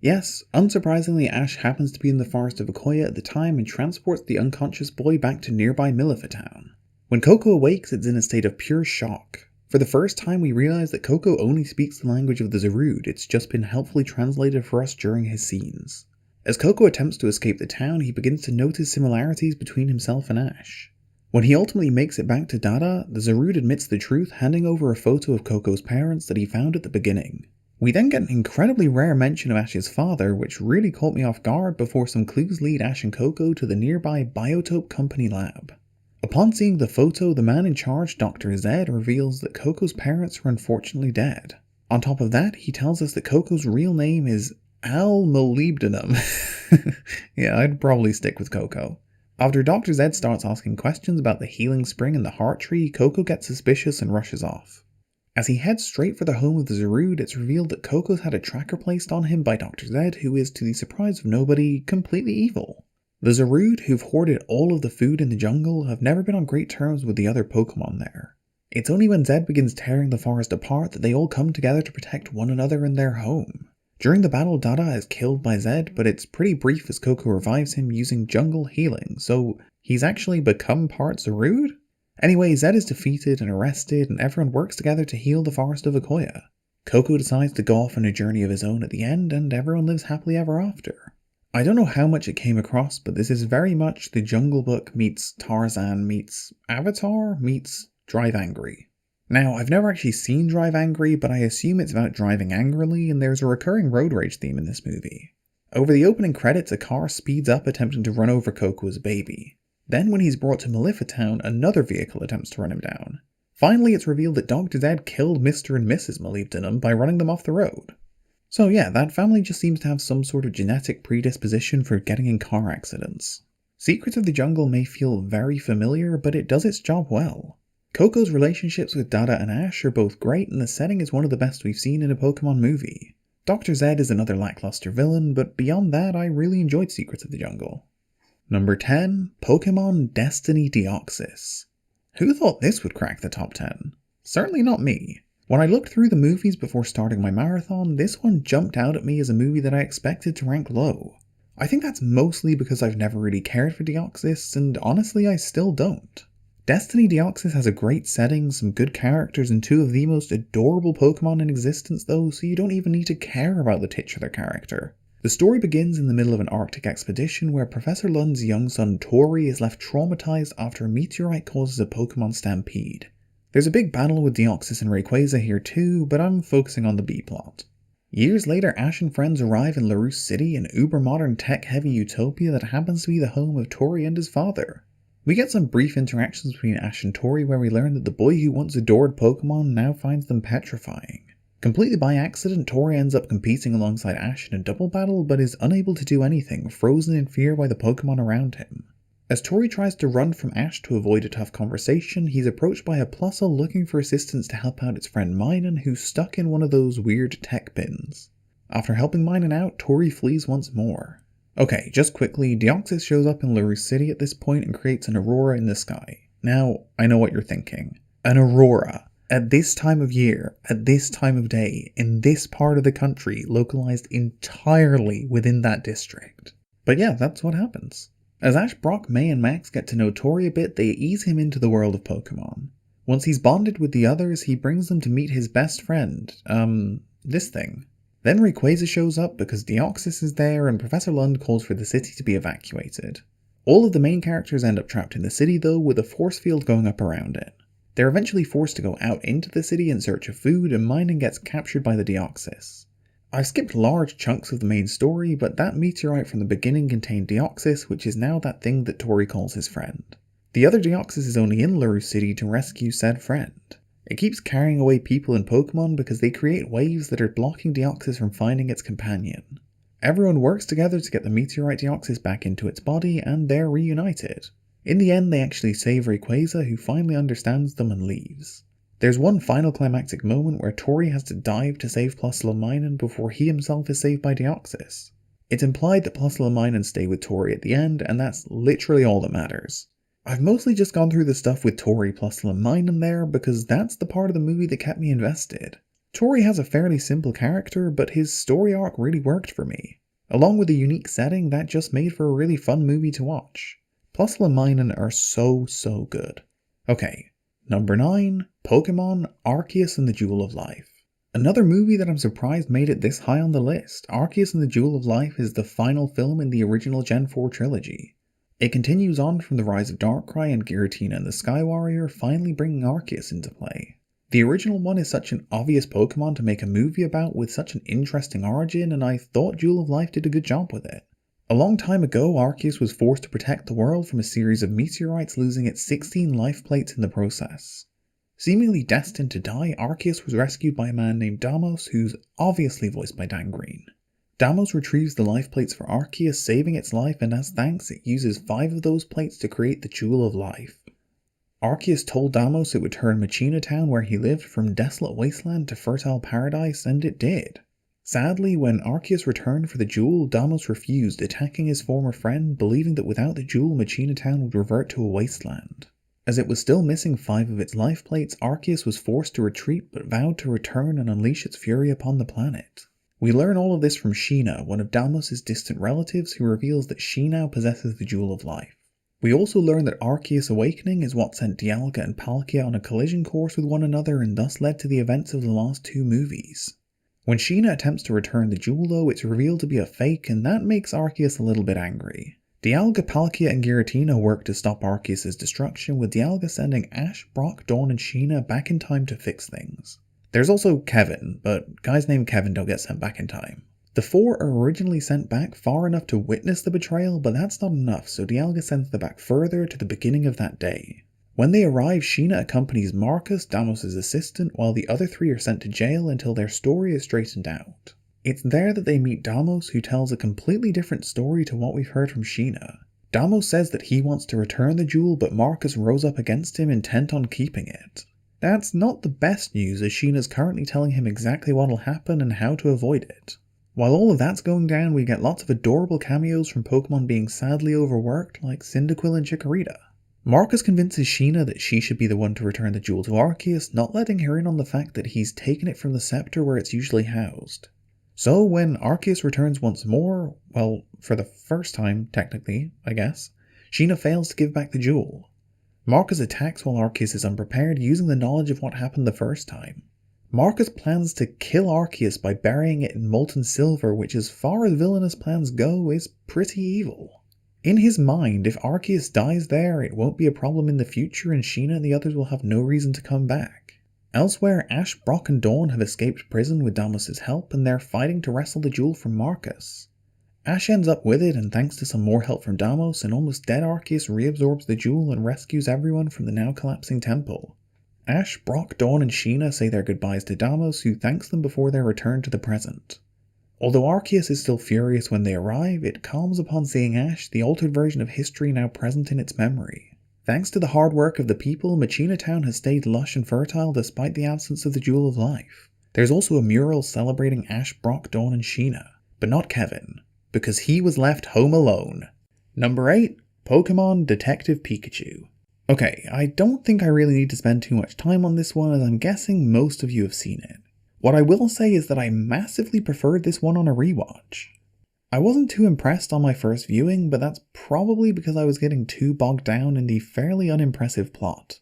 Yes, unsurprisingly, Ash happens to be in the forest of Akoya at the time and transports the unconscious boy back to nearby Millifer Town. When Coco awakes, it's in a state of pure shock. For the first time, we realize that Coco only speaks the language of the Zarude, it's just been helpfully translated for us during his scenes. As Coco attempts to escape the town, he begins to notice similarities between himself and Ash. When he ultimately makes it back to Dada, the Zarude admits the truth, handing over a photo of Coco's parents that he found at the beginning. We then get an incredibly rare mention of Ash's father, which really caught me off guard before some clues lead Ash and Coco to the nearby Biotope Company lab. Upon seeing the photo, the man in charge, Dr. Zed, reveals that Coco's parents are unfortunately dead. On top of that, he tells us that Coco's real name is Al-Molybdenum. Yeah, I'd probably stick with Coco. After Dr. Zed starts asking questions about the healing spring and the heart tree, Coco gets suspicious and rushes off. As he heads straight for the home of the Zarude, it's revealed that Coco's had a tracker placed on him by Dr. Zed, who is, to the surprise of nobody, completely evil. The Zarude, who've hoarded all of the food in the jungle, have never been on great terms with the other Pokémon there. It's only when Zed begins tearing the forest apart that they all come together to protect one another in their home. During the battle, Dada is killed by Zed, but it's pretty brief as Coco revives him using jungle healing, so he's actually become part Zarude? Anyway, Zed is defeated and arrested, and everyone works together to heal the forest of Akoya. Coco decides to go off on a journey of his own at the end, and everyone lives happily ever after. I don't know how much it came across, but this is very much the Jungle Book meets Tarzan meets Avatar meets Drive Angry. Now, I've never actually seen Drive Angry, but I assume it's about driving angrily, and there's a recurring road rage theme in this movie. Over the opening credits, a car speeds up attempting to run over Coco as a baby. Then when he's brought to Millifer Town, another vehicle attempts to run him down. Finally, it's revealed that Dr. Zed killed Mr. and Mrs. Molybdenum by running them off the road. So yeah, that family just seems to have some sort of genetic predisposition for getting in car accidents. Secrets of the Jungle may feel very familiar, but it does its job well. Coco's relationships with Dada and Ash are both great, and the setting is one of the best we've seen in a Pokemon movie. Dr. Zed is another lackluster villain, but beyond that, I really enjoyed Secrets of the Jungle. Number 10. Pokémon Destiny Deoxys. Who thought this would crack the top 10? Certainly not me. When I looked through the movies before starting my marathon, this one jumped out at me as a movie that I expected to rank low. I think that's mostly because I've never really cared for Deoxys, and honestly I still don't. Destiny Deoxys has a great setting, some good characters, and two of the most adorable Pokemon in existence though, so you don't even need to care about the titular character. The story begins in the middle of an Arctic expedition where Professor Lund's young son Tori is left traumatized after a meteorite causes a Pokemon stampede. There's a big battle with Deoxys and Rayquaza here too, but I'm focusing on the B-plot. Years later, Ash and friends arrive in LaRousse City, an uber-modern tech-heavy utopia that happens to be the home of Tori and his father. We get some brief interactions between Ash and Tori where we learn that the boy who once adored Pokemon now finds them petrifying. Completely by accident, Tori ends up competing alongside Ash in a double battle, but is unable to do anything, frozen in fear by the Pokemon around him. As Tori tries to run from Ash to avoid a tough conversation, he's approached by a Plusle looking for assistance to help out its friend Minun, who's stuck in one of those weird tech bins. After helping Minun out, Tori flees once more. Okay, just quickly, Deoxys shows up in LaRousse City at this point and creates an aurora in the sky. Now, I know what you're thinking. An aurora. At this time of year, at this time of day, in this part of the country, localized entirely within that district. But yeah, that's what happens. As Ash, Brock, May, and Max get to know Tori a bit, they ease him into the world of Pokemon. Once he's bonded with the others, he brings them to meet his best friend, this thing. Then Rayquaza shows up because Deoxys is there and Professor Lund calls for the city to be evacuated. All of the main characters end up trapped in the city though, with a force field going up around it. They're eventually forced to go out into the city in search of food, and Minun gets captured by the Deoxys. I've skipped large chunks of the main story, but that meteorite from the beginning contained Deoxys, which is now that thing that Tori calls his friend. The other Deoxys is only in LaRousse City to rescue said friend. It keeps carrying away people and Pokemon because they create waves that are blocking Deoxys from finding its companion. Everyone works together to get the meteorite Deoxys back into its body, and they're reunited. In the end, they actually save Rayquaza, who finally understands them and leaves. There's one final climactic moment where Tori has to dive to save Plusle and Minun before he himself is saved by Deoxys. It's implied that Plusle and Minun stay with Tori at the end, and that's literally all that matters. I've mostly just gone through the stuff with Tori, Plusle, and Minun there because that's the part of the movie that kept me invested. Tori has a fairly simple character, but his story arc really worked for me. Along with a unique setting, that just made for a really fun movie to watch. Plus Leminen are so good. Okay, number 9, Pokémon Arceus and the Jewel of Life. Another movie that I'm surprised made it this high on the list. Arceus and the Jewel of Life is the final film in the original Gen 4 trilogy. It continues on from the rise of Darkrai and Giratina and the Sky Warrior, finally bringing Arceus into play. The original one is such an obvious Pokemon to make a movie about with such an interesting origin, and I thought Jewel of Life did a good job with it. A long time ago, Arceus was forced to protect the world from a series of meteorites, losing its 16 life plates in the process. Seemingly destined to die, Arceus was rescued by a man named Damos, who's obviously voiced by Dan Green. Damos retrieves the life plates for Arceus, saving its life, and as thanks, it uses 5 of those plates to create the Jewel of Life. Arceus told Damos it would turn Machina Town, where he lived, from desolate wasteland to fertile paradise, and it did. Sadly, when Arceus returned for the jewel, Damos refused, attacking his former friend, believing that without the jewel, Machina Town would revert to a wasteland. As it was still missing 5 of its life plates, Arceus was forced to retreat, but vowed to return and unleash its fury upon the planet. We learn all of this from Sheena, one of Damos' distant relatives, who reveals that she now possesses the Jewel of Life. We also learn that Arceus' awakening is what sent Dialga and Palkia on a collision course with one another and thus led to the events of the last 2 movies. When Sheena attempts to return the jewel though, it's revealed to be a fake, and that makes Arceus a little bit angry. Dialga, Palkia, and Giratina work to stop Arceus' destruction, with Dialga sending Ash, Brock, Dawn, and Sheena back in time to fix things. There's also Kevin, but guys named Kevin don't get sent back in time. The 4 are originally sent back far enough to witness the betrayal, but that's not enough, so Dialga sends them back further to the beginning of that day. When they arrive, Sheena accompanies Marcus, Damos' assistant, while the other 3 are sent to jail until their story is straightened out. It's there that they meet Damos, who tells a completely different story to what we've heard from Sheena. Damos says that he wants to return the jewel, but Marcus rose up against him, intent on keeping it. That's not the best news, as Sheena's currently telling him exactly what'll happen and how to avoid it. While all of that's going down, we get lots of adorable cameos from Pokemon being sadly overworked, like Cyndaquil and Chikorita. Marcus convinces Sheena that she should be the one to return the jewel to Arceus, not letting her in on the fact that he's taken it from the scepter where it's usually housed. So when Arceus returns once more, well, for the first time, technically, I guess, Sheena fails to give back the jewel. Marcus attacks while Arceus is unprepared, using the knowledge of what happened the first time. Marcus plans to kill Arceus by burying it in molten silver, which as far as villainous plans go is pretty evil. In his mind, if Arceus dies there, it won't be a problem in the future and Sheena and the others will have no reason to come back. Elsewhere, Ash, Brock, and Dawn have escaped prison with Damos' help, and they're fighting to wrestle the jewel from Marcus. Ash ends up with it, and thanks to some more help from Damos, an almost dead Arceus reabsorbs the jewel and rescues everyone from the now collapsing temple. Ash, Brock, Dawn, and Sheena say their goodbyes to Damos, who thanks them before their return to the present. Although Arceus is still furious when they arrive, it calms upon seeing Ash, the altered version of history now present in its memory. Thanks to the hard work of the people, Machina Town has stayed lush and fertile despite the absence of the Jewel of Life. There's also a mural celebrating Ash, Brock, Dawn, and Sheena, but not Kevin, because he was left home alone. Number 8, Pokémon Detective Pikachu. Okay, I don't think I really need to spend too much time on this one, as I'm guessing most of you have seen it. What I will say is that I massively preferred this one on a rewatch. I wasn't too impressed on my first viewing, but that's probably because I was getting too bogged down in the fairly unimpressive plot.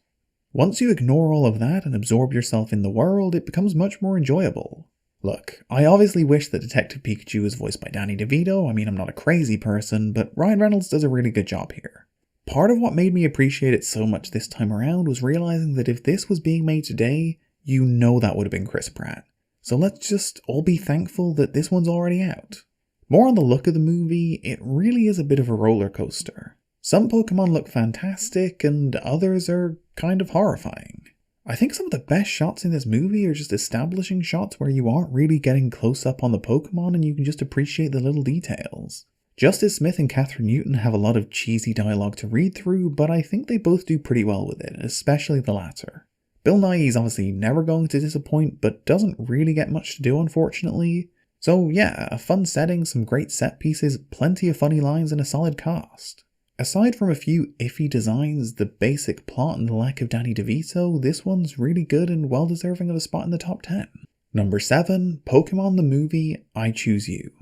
Once you ignore all of that and absorb yourself in the world, it becomes much more enjoyable. Look, I obviously wish that Detective Pikachu was voiced by Danny DeVito. I mean, I'm not a crazy person, but Ryan Reynolds does a really good job here. Part of what made me appreciate it so much this time around was realizing that if this was being made today, you know that would have been Chris Pratt. So let's just all be thankful that this one's already out. More on the look of the movie, it really is a bit of a roller coaster. Some Pokemon look fantastic and others are kind of horrifying. I think some of the best shots in this movie are just establishing shots where you aren't really getting close up on the Pokemon and you can just appreciate the little details. Justice Smith and Catherine Newton have a lot of cheesy dialogue to read through, but I think they both do pretty well with it, especially the latter. Bill Nighy is obviously never going to disappoint, but doesn't really get much to do, unfortunately. So yeah, a fun setting, some great set pieces, plenty of funny lines, and a solid cast. Aside from a few iffy designs, the basic plot, and the lack of Danny DeVito, this one's really good and well deserving of a spot in the top 10. Number 7, Pokémon the movie, I Choose You.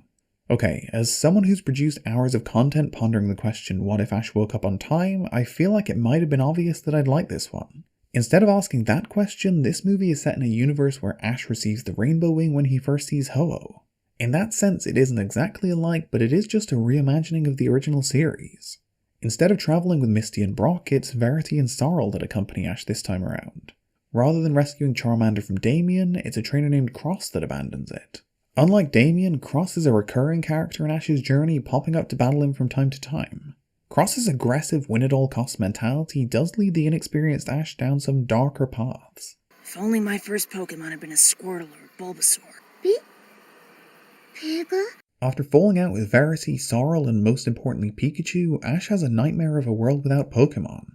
Okay, as someone who's produced hours of content pondering the question, what if Ash woke up on time, I feel like it might have been obvious that I'd like this one. Instead of asking that question, this movie is set in a universe where Ash receives the Rainbow Wing when he first sees Ho-Oh. In that sense, it isn't exactly alike, but it is just a reimagining of the original series. Instead of traveling with Misty and Brock, it's Verity and Sorrel that accompany Ash this time around. Rather than rescuing Charmander from Damien, it's a trainer named Cross that abandons it. Unlike Damien, Cross is a recurring character in Ash's journey, popping up to battle him from time to time. Cross's aggressive win-at-all-costs mentality does lead the inexperienced Ash down some darker paths. If only my first Pokemon had been a Squirtle or a Bulbasaur. Pega? After falling out with Verity, Sorrel, and most importantly Pikachu, Ash has a nightmare of a world without Pokemon.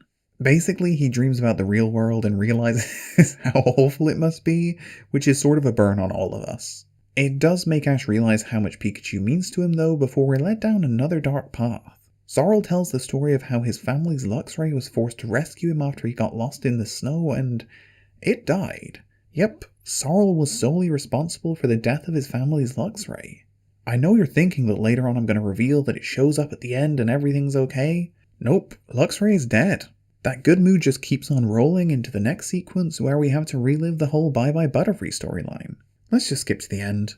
Basically, he dreams about the real world and realizes how awful it must be, which is sort of a burn on all of us. It does make Ash realize how much Pikachu means to him though before we're led down another dark path. Sorrel tells the story of how his family's Luxray was forced to rescue him after he got lost in the snow and it died. Yep, Sorrel was solely responsible for the death of his family's Luxray. I know you're thinking that later on I'm going to reveal that it shows up at the end and everything's okay. Nope, Luxray is dead. That good mood just keeps on rolling into the next sequence where we have to relive the whole Bye Bye Butterfree storyline. Let's just skip to the end.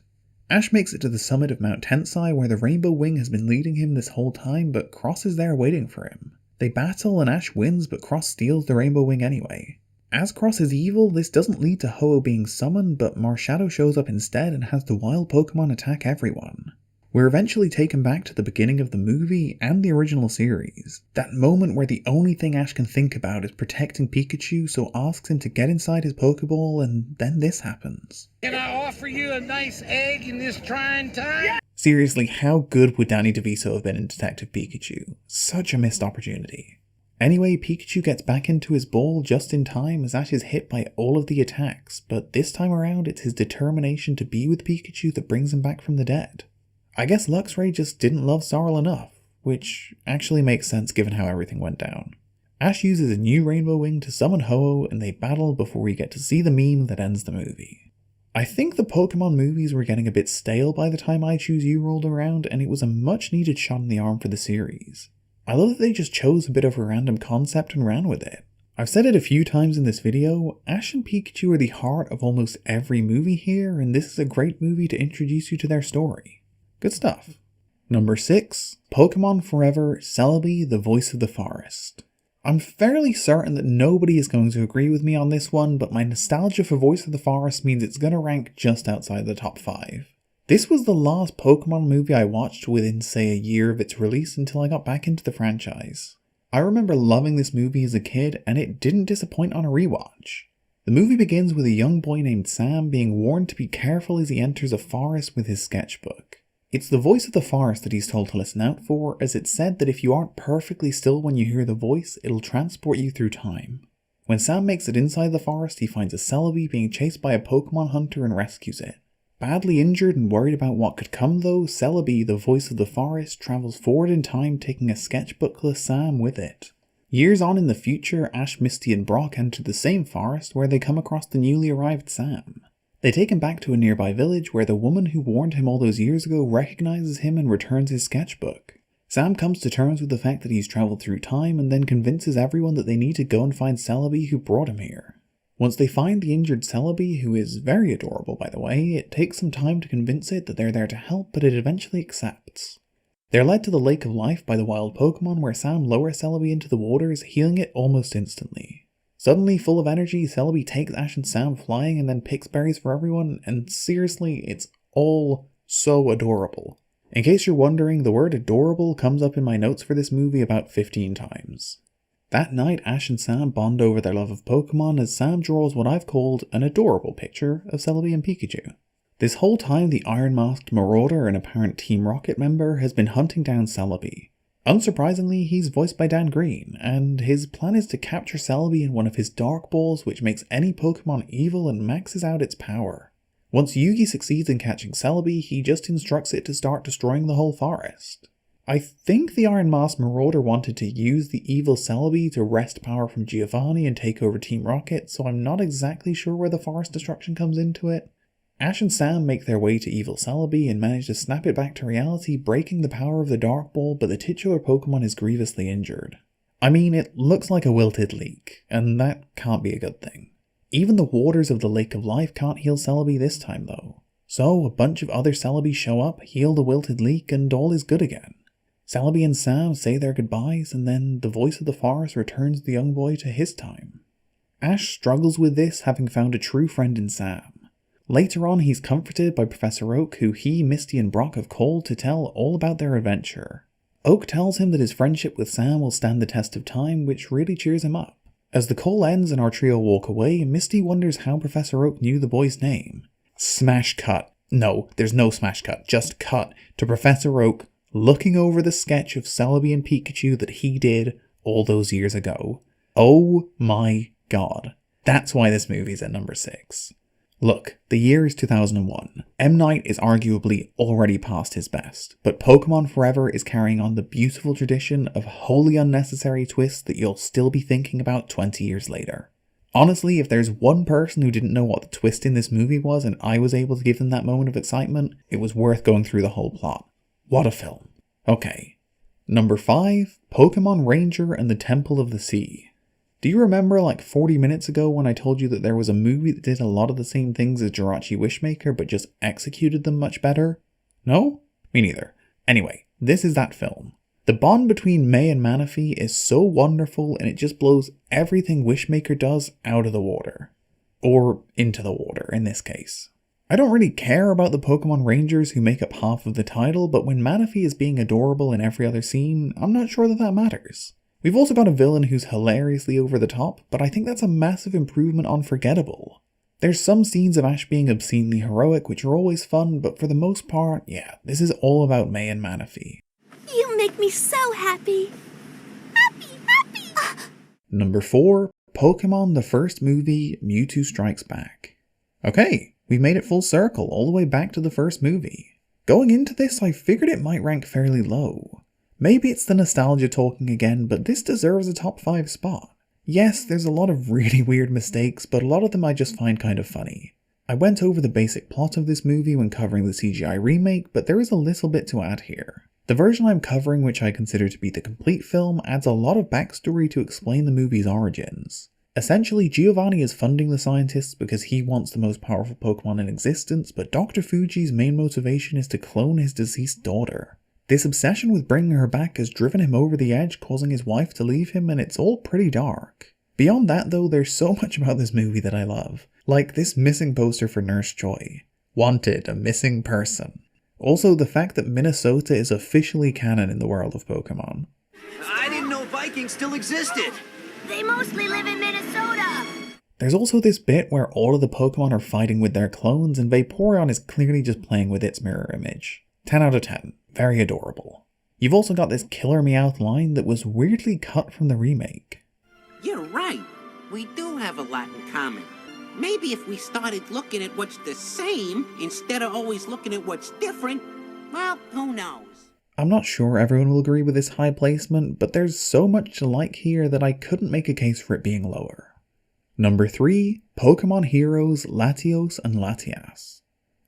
Ash makes it to the summit of Mount Tensai where the Rainbow Wing has been leading him this whole time, but Cross is there waiting for him. They battle and Ash wins, but Cross steals the Rainbow Wing anyway. As Cross is evil, this doesn't lead to Ho-Oh being summoned, but Marshadow shows up instead and has the wild Pokemon attack everyone. We're eventually taken back to the beginning of the movie and the original series. That moment where the only thing Ash can think about is protecting Pikachu, so asks him to get inside his Pokeball, and then this happens. Can I offer you a nice egg in this trying time? Seriously, how good would Danny DeVito have been in Detective Pikachu? Such a missed opportunity. Anyway, Pikachu gets back into his ball just in time as Ash is hit by all of the attacks, but this time around it's his determination to be with Pikachu that brings him back from the dead. I guess Luxray just didn't love Sorrel enough, which actually makes sense given how everything went down. Ash uses a new Rainbow Wing to summon Ho-Oh and they battle before we get to see the meme that ends the movie. I think the Pokemon movies were getting a bit stale by the time I Choose You rolled around, and it was a much needed shot in the arm for the series. I love that they just chose a bit of a random concept and ran with it. I've said it a few times in this video, Ash and Pikachu are the heart of almost every movie here, and this is a great movie to introduce you to their story. Good stuff. Number 6, Pokemon Forever, Celebi, the Voice of the Forest. I'm fairly certain that nobody is going to agree with me on this one, but my nostalgia for Voice of the Forest means it's going to rank just outside the top 5. This was the last Pokemon movie I watched within, say, a year of its release until I got back into the franchise. I remember loving this movie as a kid, and it didn't disappoint on a rewatch. The movie begins with a young boy named Sam being warned to be careful as he enters a forest with his sketchbook. It's the voice of the forest that he's told to listen out for, as it's said that if you aren't perfectly still when you hear the voice, it'll transport you through time. When Sam makes it inside the forest, he finds a Celebi being chased by a Pokemon hunter and rescues it. Badly injured and worried about what could come though, Celebi, the voice of the forest, travels forward in time, taking a sketchbookless Sam with it. Years on in the future, Ash, Misty and Brock enter the same forest where they come across the newly arrived Sam. They take him back to a nearby village where the woman who warned him all those years ago recognizes him and returns his sketchbook. Sam comes to terms with the fact that he's traveled through time and then convinces everyone that they need to go and find Celebi who brought him here. Once they find the injured Celebi, who is very adorable by the way, it takes some time to convince it that they're there to help, but it eventually accepts. They're led to the Lake of Life by the wild Pokemon where Sam lowers Celebi into the waters, healing it almost instantly. Suddenly, full of energy, Celebi takes Ash and Sam flying and then picks berries for everyone, and seriously, it's all so adorable. In case you're wondering, the word adorable comes up in my notes for this movie about 15 times. That night, Ash and Sam bond over their love of Pokemon as Sam draws what I've called an adorable picture of Celebi and Pikachu. This whole time, the iron-masked Marauder, an apparent Team Rocket member, has been hunting down Celebi. Unsurprisingly, he's voiced by Dan Green, and his plan is to capture Celebi in one of his Dark Balls, which makes any Pokemon evil and maxes out its power. Once Yugi succeeds in catching Celebi, he just instructs it to start destroying the whole forest. I think the Iron Mask Marauder wanted to use the evil Celebi to wrest power from Giovanni and take over Team Rocket, so I'm not exactly sure where the forest destruction comes into it. Ash and Sam make their way to Evil Celebi and manage to snap it back to reality, breaking the power of the Dark Ball, but the titular Pokemon is grievously injured. I mean, it looks like a wilted leek, and that can't be a good thing. Even the waters of the Lake of Life can't heal Celebi this time though. So a bunch of other Celebi show up, heal the wilted leek, and all is good again. Celebi and Sam say their goodbyes, and then the voice of the forest returns the young boy to his time. Ash struggles with this, having found a true friend in Sam. Later on, he's comforted by Professor Oak, who he, Misty, and Brock have called to tell all about their adventure. Oak tells him that his friendship with Sam will stand the test of time, which really cheers him up. As the call ends and our trio walk away, Misty wonders how Professor Oak knew the boy's name. Smash cut. No, there's no smash cut, just cut to Professor Oak looking over the sketch of Celebi and Pikachu that he did all those years ago. Oh my god. That's why this movie's at number 6. Look, the year is 2001. M. Night is arguably already past his best, but Pokémon Forever is carrying on the beautiful tradition of wholly unnecessary twists that you'll still be thinking about 20 years later. Honestly, if there's one person who didn't know what the twist in this movie was and I was able to give them that moment of excitement, it was worth going through the whole plot. What a film. Okay. Number 5, Pokémon Ranger and the Temple of the Sea. Do you remember like 40 minutes ago when I told you that there was a movie that did a lot of the same things as Jirachi Wishmaker but just executed them much better? No? Me neither. Anyway, this is that film. The bond between May and Manaphy is so wonderful and it just blows everything Wishmaker does out of the water. Or into the water in this case. I don't really care about the Pokemon Rangers who make up half of the title, but when Manaphy is being adorable in every other scene, I'm not sure that matters. We've also got a villain who's hilariously over the top, but I think that's a massive improvement on Forgettable. There's some scenes of Ash being obscenely heroic which are always fun, but for the most part, yeah, this is all about May and Manaphy. You make me so happy. Happy. Number 4, Pokémon the first movie, Mewtwo Strikes Back. Okay, we've made it full circle, all the way back to the first movie. Going into this, I figured it might rank fairly low. Maybe it's the nostalgia talking again, but this deserves a top 5 spot. Yes, there's a lot of really weird mistakes, but a lot of them I just find kind of funny. I went over the basic plot of this movie when covering the CGI remake, but there is a little bit to add here. The version I'm covering, which I consider to be the complete film, adds a lot of backstory to explain the movie's origins. Essentially, Giovanni is funding the scientists because he wants the most powerful Pokemon in existence, but Dr. Fuji's main motivation is to clone his deceased daughter. This obsession with bringing her back has driven him over the edge, causing his wife to leave him, and it's all pretty dark. Beyond that though, there's so much about this movie that I love. Like this missing poster for Nurse Joy. Wanted, a missing person. Also, the fact that Minnesota is officially canon in the world of Pokemon. I didn't know Vikings still existed! They mostly live in Minnesota. There's also this bit where all of the Pokemon are fighting with their clones, and Vaporeon is clearly just playing with its mirror image. 10 out of 10. Very adorable. You've also got this Killer Meowth line that was weirdly cut from the remake. You're right. We do have a lot in common. Maybe if we started looking at what's the same instead of always looking at what's different, well, who knows? I'm not sure everyone will agree with this high placement, but there's so much to like here that I couldn't make a case for it being lower. Number 3, Pokemon Heroes Latios and Latias.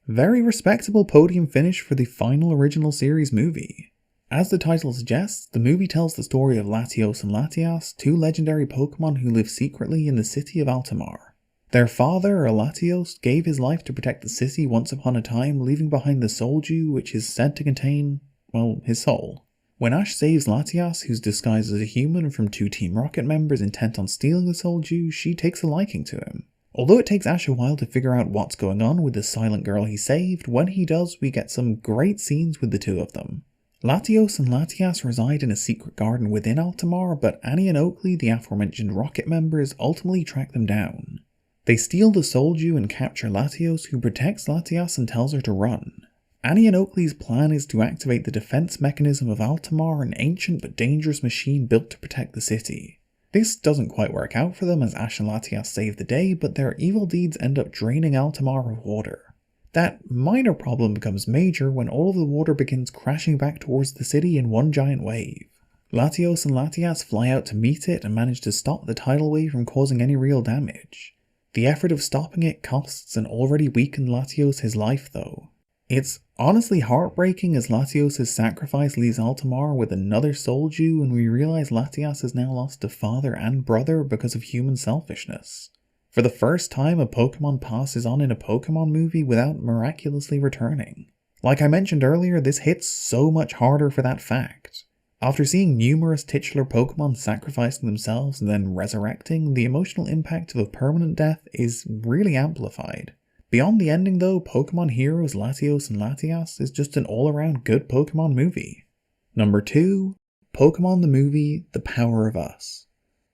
Very respectable podium finish for the final original series movie. As the title suggests, the movie tells the story of Latios and Latias, 2 legendary Pokemon who live secretly in the city of Altamar. Their father, Latios, gave his life to protect the city once upon a time, leaving behind the Soul Dew, which is said to contain, well, his soul. When Ash saves Latias, who's disguised as a human, from 2 Team Rocket members intent on stealing the Soul Dew, she takes a liking to him. Although it takes Ash a while to figure out what's going on with the silent girl he saved, when he does, we get some great scenes with the 2 of them. Latios and Latias reside in a secret garden within Altamar, but Annie and Oakley, the aforementioned Rocket members, ultimately track them down. They steal the Soul Dew and capture Latios, who protects Latias and tells her to run. Annie and Oakley's plan is to activate the defense mechanism of Altamar, an ancient but dangerous machine built to protect the city. This doesn't quite work out for them as Ash and Latias save the day, but their evil deeds end up draining Altamar of water. That minor problem becomes major when all of the water begins crashing back towards the city in one giant wave. Latios and Latias fly out to meet it and manage to stop the tidal wave from causing any real damage. The effort of stopping it costs an already weakened Latios his life though. It's honestly heartbreaking as Latios' sacrifice leaves Altamar with another soul Jew, and we realize Latias has now lost a father and brother because of human selfishness. For the first time, a Pokemon passes on in a Pokemon movie without miraculously returning. Like I mentioned earlier, this hits so much harder for that fact. After seeing numerous titular Pokemon sacrificing themselves and then resurrecting, the emotional impact of a permanent death is really amplified. Beyond the ending though, Pokemon Heroes Latios and Latias is just an all-around good Pokemon movie. Number 2, Pokemon the movie, The Power of Us.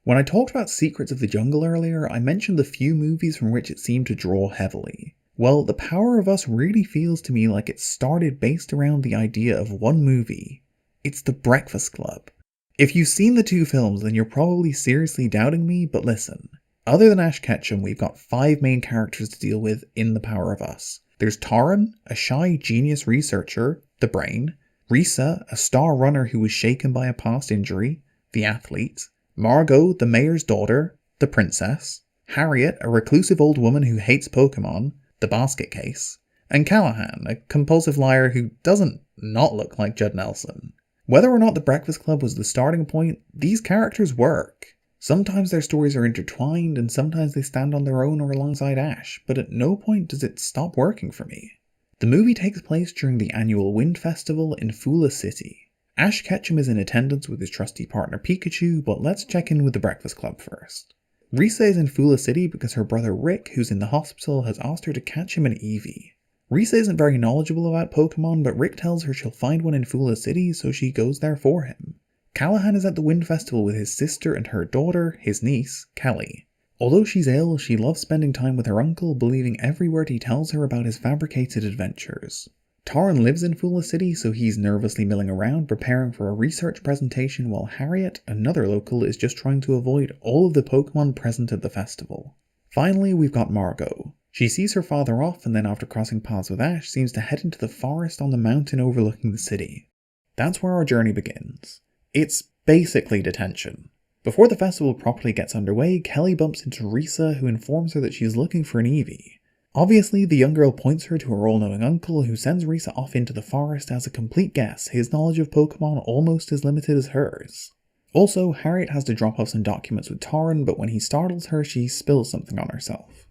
When I talked about Secrets of the Jungle earlier, I mentioned the few movies from which it seemed to draw heavily. Well, The Power of Us really feels to me like it started based around the idea of one movie. It's The Breakfast Club. If you've seen the two films, then you're probably seriously doubting me, but listen. Other than Ash Ketchum, we've got 5 main characters to deal with in The Power of Us. There's Taran, a shy genius researcher, the brain. Risa, a star runner who was shaken by a past injury, the athlete. Margot, the mayor's daughter, the princess. Harriet, a reclusive old woman who hates Pokemon, the basket case. And Callahan, a compulsive liar who doesn't not look like Judd Nelson. Whether or not The Breakfast Club was the starting point, these characters work. Sometimes their stories are intertwined, and sometimes they stand on their own or alongside Ash, but at no point does it stop working for me. The movie takes place during the annual Wind Festival in Fula City. Ash Ketchum is in attendance with his trusty partner Pikachu, but let's check in with the Breakfast Club first. Risa is in Fula City because her brother Rick, who's in the hospital, has asked her to catch him an Eevee. Risa isn't very knowledgeable about Pokemon, but Rick tells her she'll find one in Fula City, so she goes there for him. Callahan is at the Wind Festival with his sister and her daughter, his niece, Kelly. Although she's ill, she loves spending time with her uncle, believing every word he tells her about his fabricated adventures. Taran lives in Fula City, so he's nervously milling around preparing for a research presentation, while Harriet, another local, is just trying to avoid all of the Pokemon present at the festival. Finally, we've got Margot. She sees her father off, and then after crossing paths with Ash, seems to head into the forest on the mountain overlooking the city. That's where our journey begins. It's basically detention. Before the festival properly gets underway, Kelly bumps into Risa, who informs her that she's looking for an Eevee. Obviously, the young girl points her to her all-knowing uncle, who sends Risa off into the forest as a complete guess. His knowledge of Pokemon almost as limited as hers. Also, Harriet has to drop off some documents with Taran, but when he startles her, she spills something on herself.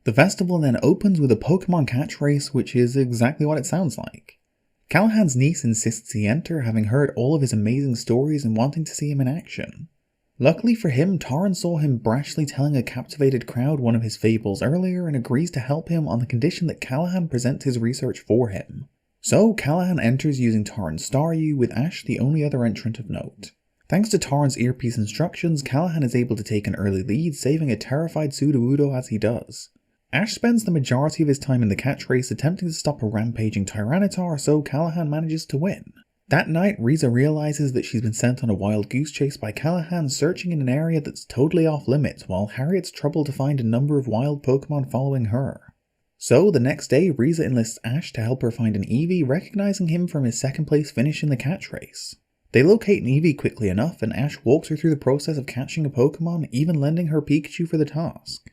The festival then opens with a Pokemon catch race, which is exactly what it sounds like. Callahan's niece insists he enter, having heard all of his amazing stories and wanting to see him in action. Luckily for him, Taran saw him brashly telling a captivated crowd one of his fables earlier and agrees to help him on the condition that Callahan presents his research for him. So Callahan enters using Taran's Staryu, with Ash the only other entrant of note. Thanks to Taran's earpiece instructions, Callahan is able to take an early lead, saving a terrified Sudowoodo as he does. Ash spends the majority of his time in the catch race attempting to stop a rampaging Tyranitar, so Callahan manages to win. That night, Risa realizes that she's been sent on a wild goose chase by Callahan, searching in an area that's totally off limits, while Harriet's troubled to find a number of wild Pokemon following her. So, the next day, Risa enlists Ash to help her find an Eevee, recognizing him from his second place finish in the catch race. They locate an Eevee quickly enough, and Ash walks her through the process of catching a Pokemon, even lending her Pikachu for the task.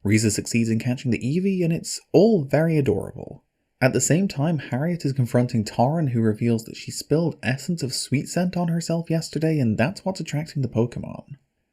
Risa succeeds in catching the Eevee, and it's all very adorable. At the same time, Harriet is confronting Taran, who reveals that she spilled essence of Sweet Scent on herself yesterday, and that's what's attracting the Pokemon.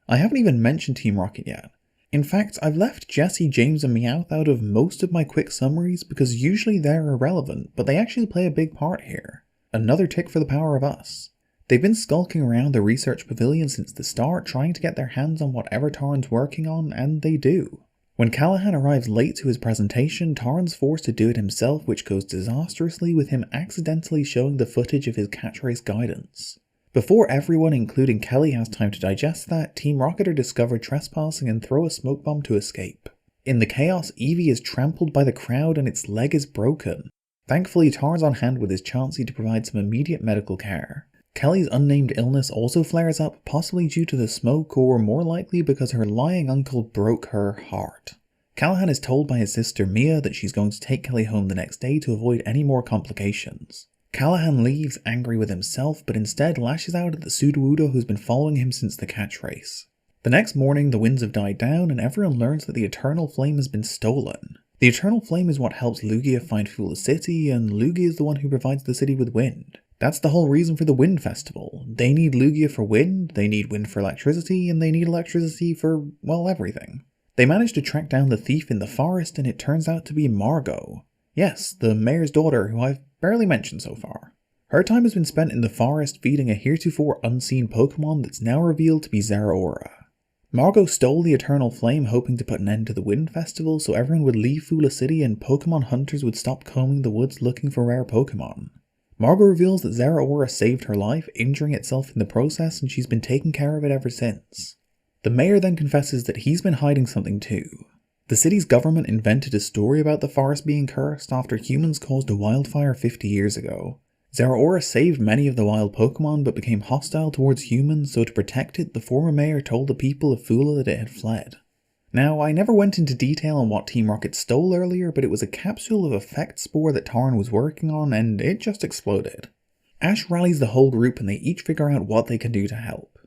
I haven't even mentioned Team Rocket yet. In fact, I've left Jessie, James, and Meowth out of most of my quick summaries because usually they're irrelevant, but they actually play a big part here. Another tick for The Power of Us. They've been skulking around the research pavilion since the start, trying to get their hands on whatever Taran's working on, and they do. When Callahan arrives late to his presentation, Taran's forced to do it himself, which goes disastrously, with him accidentally showing the footage of his catch race guidance. Before everyone, including Kelly, has time to digest that, Team Rocket are discovered trespassing and throw a smoke bomb to escape. In the chaos, Eevee is trampled by the crowd and its leg is broken. Thankfully, Taran's on hand with his Chansey to provide some immediate medical care. Kelly's unnamed illness also flares up, possibly due to the smoke, or more likely because her lying uncle broke her heart. Callahan is told by his sister Mia that she's going to take Kelly home the next day to avoid any more complications. Callahan leaves angry with himself, but instead lashes out at the Sudowoodo who's been following him since the catch race. The next morning, the winds have died down and everyone learns that the Eternal Flame has been stolen. The Eternal Flame is what helps Lugia find Fula City, and Lugia is the one who provides the city with wind. That's the whole reason for the Wind Festival. They need Lugia for wind, they need wind for electricity, and they need electricity for, well, everything. They manage to track down the thief in the forest, and it turns out to be Margot. Yes, the mayor's daughter, who I've barely mentioned so far. Her time has been spent in the forest feeding a heretofore unseen Pokémon that's now revealed to be Zeraora. Margot stole the Eternal Flame hoping to put an end to the Wind Festival so everyone would leave Fula City and Pokémon hunters would stop combing the woods looking for rare Pokémon. Margot reveals that Zeraora saved her life, injuring itself in the process, and she's been taking care of it ever since. The mayor then confesses that he's been hiding something too. The city's government invented a story about the forest being cursed after humans caused a wildfire 50 years ago. Zeraora saved many of the wild Pokémon but became hostile towards humans, so to protect it, the former mayor told the people of Fula that it had fled. Now, I never went into detail on what Team Rocket stole earlier, but it was a capsule of effect spore that Taran was working on, and it just exploded. Ash rallies the whole group and they each figure out what they can do to help.